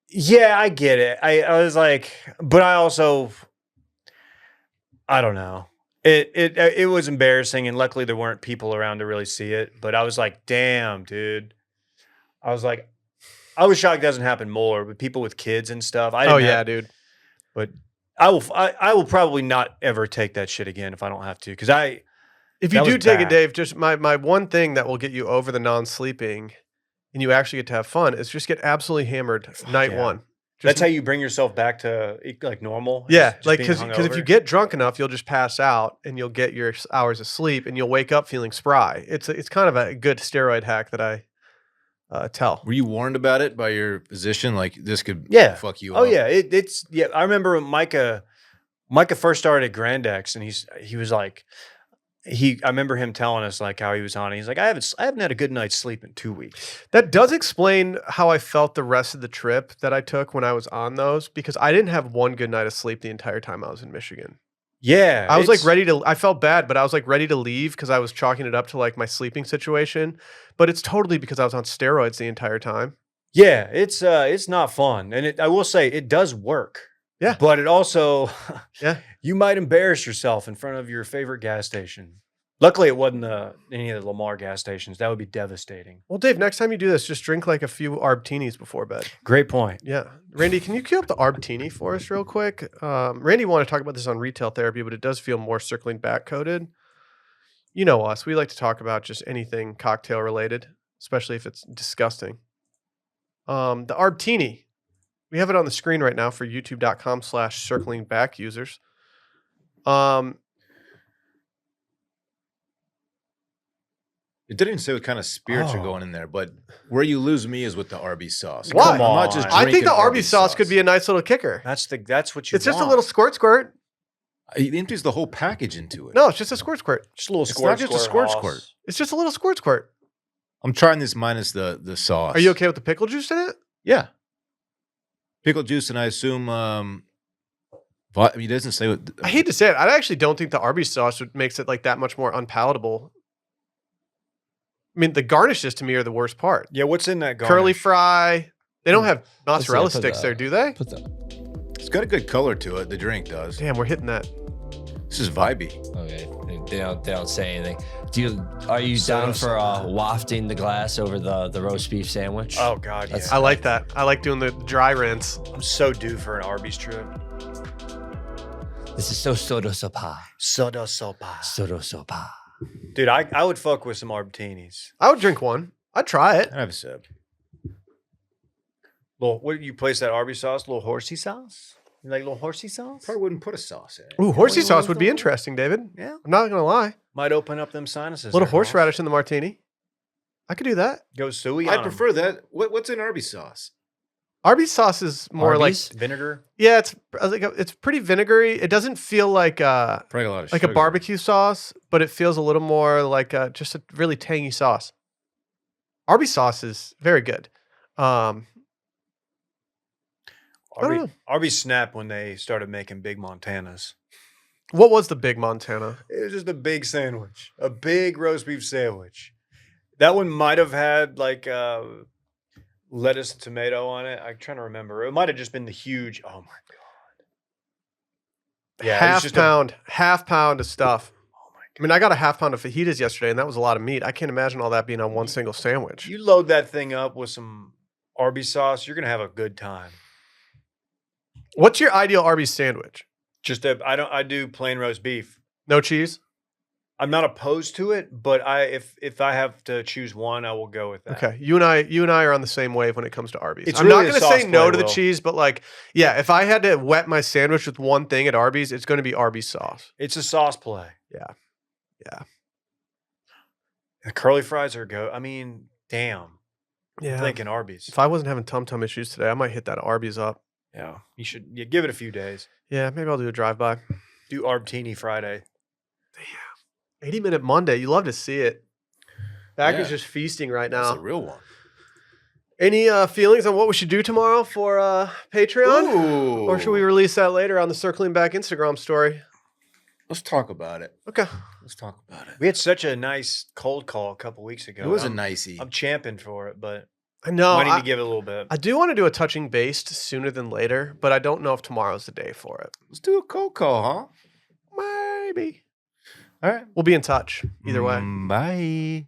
Yeah, I get it. I was like, but I also, I don't know. It was embarrassing, and luckily there weren't people around to really see it. But I was like, damn, dude. I was like, I was shocked it doesn't happen more, but people with kids and stuff. I didn't have, Dude. But I will probably not ever take that shit again if I don't have to. Because If you that do was take it, bad. Dave, just my one thing that will get you over the non-sleeping and you actually get to have fun is just get absolutely hammered night yeah. one. That's how you bring yourself back to like normal. Yeah, just like being because if you hungover. get drunk enough, you'll just pass out and you'll get your hours of sleep and you'll wake up feeling spry. It's kind of a good steroid hack that I tell. Were you warned about it by your physician? Like this could Yeah. fuck you Oh up? yeah, it's yeah. I remember when Micah first started at Grand X, and he was like, I remember him telling us like how he was on it. He's like, I haven't had a good night's sleep in 2 weeks. That does explain how I felt the rest of the trip that I took when I was on those because I didn't have one good night of sleep the entire time I was in Michigan. Yeah, I was like ready to, I felt bad, but I was like ready to leave because I was chalking it up to like my sleeping situation. But it's totally because I was on steroids the entire time. Yeah, it's not fun, and I will say it does work. Yeah. But it also, Yeah. you might embarrass yourself in front of your favorite gas station. Luckily, it wasn't any of the Lamar gas stations. That would be devastating. Well, Dave, next time you do this, just drink like a few Arbtinis before bed. Great point. Yeah. Randy, can you cue up the Arbtini for us real quick? Randy wanted to talk about this on retail therapy, but it does feel more circling back coded. You know us. We like to talk about just anything cocktail related, especially if it's disgusting. The Arbtini. We have it on the screen right now for youtube.com/circling back users. It didn't even say what kind of spirits are going in there, but where you lose me is with the Arby's sauce. Why? I'm not just I think drinking the Arby's sauce could be a nice little kicker. That's what you. It's just a want. little squirt. He empties the whole package into it. No, it's just a squirt. just a little It's squirt. not just a squirt. It's just a little squirt. I'm trying this minus the sauce. Are you okay with the pickle juice in it? Yeah. Pickle juice, and I assume he doesn't say what. I hate to say it. I actually don't think the Arby's sauce makes it like that much more unpalatable. I mean, the garnishes to me are the worst part. Yeah, what's in that garnish? Curly fry. They don't have mozzarella Let's see, put sticks that- there, do they? Put that. It's got a good color to it. The drink does. Damn, we're hitting that. This is vibey. Okay, they don't say anything. Are you down for wafting the glass over the roast beef sandwich? Oh God, yeah. I like that. I like doing the dry rinse. I'm so due for an Arby's trip. This is so soda sopa. Soda sopa. Soda sopa. Dude, I would fuck with some Arbtinis. I would drink one. I'd try it. I have a sip. What you place that Arby's sauce? Little horsey sauce? You like little horsey sauce? Probably wouldn't put a sauce in it. Ooh, horsey sauce would be interesting, David. Yeah. I'm not gonna lie. Might open up them sinuses. A little there, boss. horseradish in the martini. I could do that. Go suey. I on 'em. prefer that. What's in Arby's sauce? Arby's sauce is more Arby's? vinegar. yeah, it's pretty vinegary. It doesn't feel like Probably a lot of like a sugar. barbecue sauce, but it feels a little more like just a really tangy sauce. Arby's sauce is very good. I don't know. Arby's snapped when they started making big Montanas. What was the big Montana? It was just a big sandwich, a big roast beef sandwich. That one might have had like lettuce and tomato on it. I'm trying to remember. It might have just been the huge. Oh my god! Yeah, it was just half pound of stuff. Oh my I mean, I got a half pound of fajitas yesterday, and that was a lot of meat. I can't imagine all that being on one single sandwich. You load that thing up with some Arby's sauce, you're gonna have a good time. What's your ideal Arby's sandwich? I do plain roast beef. No cheese? I'm not opposed to it, but if I have to choose one, I will go with that. Okay, you and I are on the same wave when it comes to Arby's. It's I'm really not a going to sauce say no play, to the Will. cheese, but like, yeah, if I had to wet my sandwich with one thing at Arby's, it's going to be Arby's sauce. It's a sauce play. Yeah. The curly fries are I mean, damn. Yeah. I'm thinking Arby's. If I wasn't having tum-tum issues today, I might hit that Arby's up. Yeah. You should give it a few days. Yeah, maybe I'll do a drive-by. Do Arbtini Friday. 80-minute Monday. You love to see it. Back is Yeah. just feasting right That's now. a real one. Any feelings on what we should do tomorrow for Patreon? Ooh. Or should we release that later on the Circling Back Instagram story? Let's talk about it. Okay. Let's talk about it. We had such a nice cold call a couple weeks ago. It was a I'm- nicey. I'm champing for it, but I know. might need to give it a little bit. I do want to do a touching based sooner than later, but I don't know if tomorrow's the day for it. Let's do a cold call, huh? Maybe. All right. We'll be in touch either way. Bye.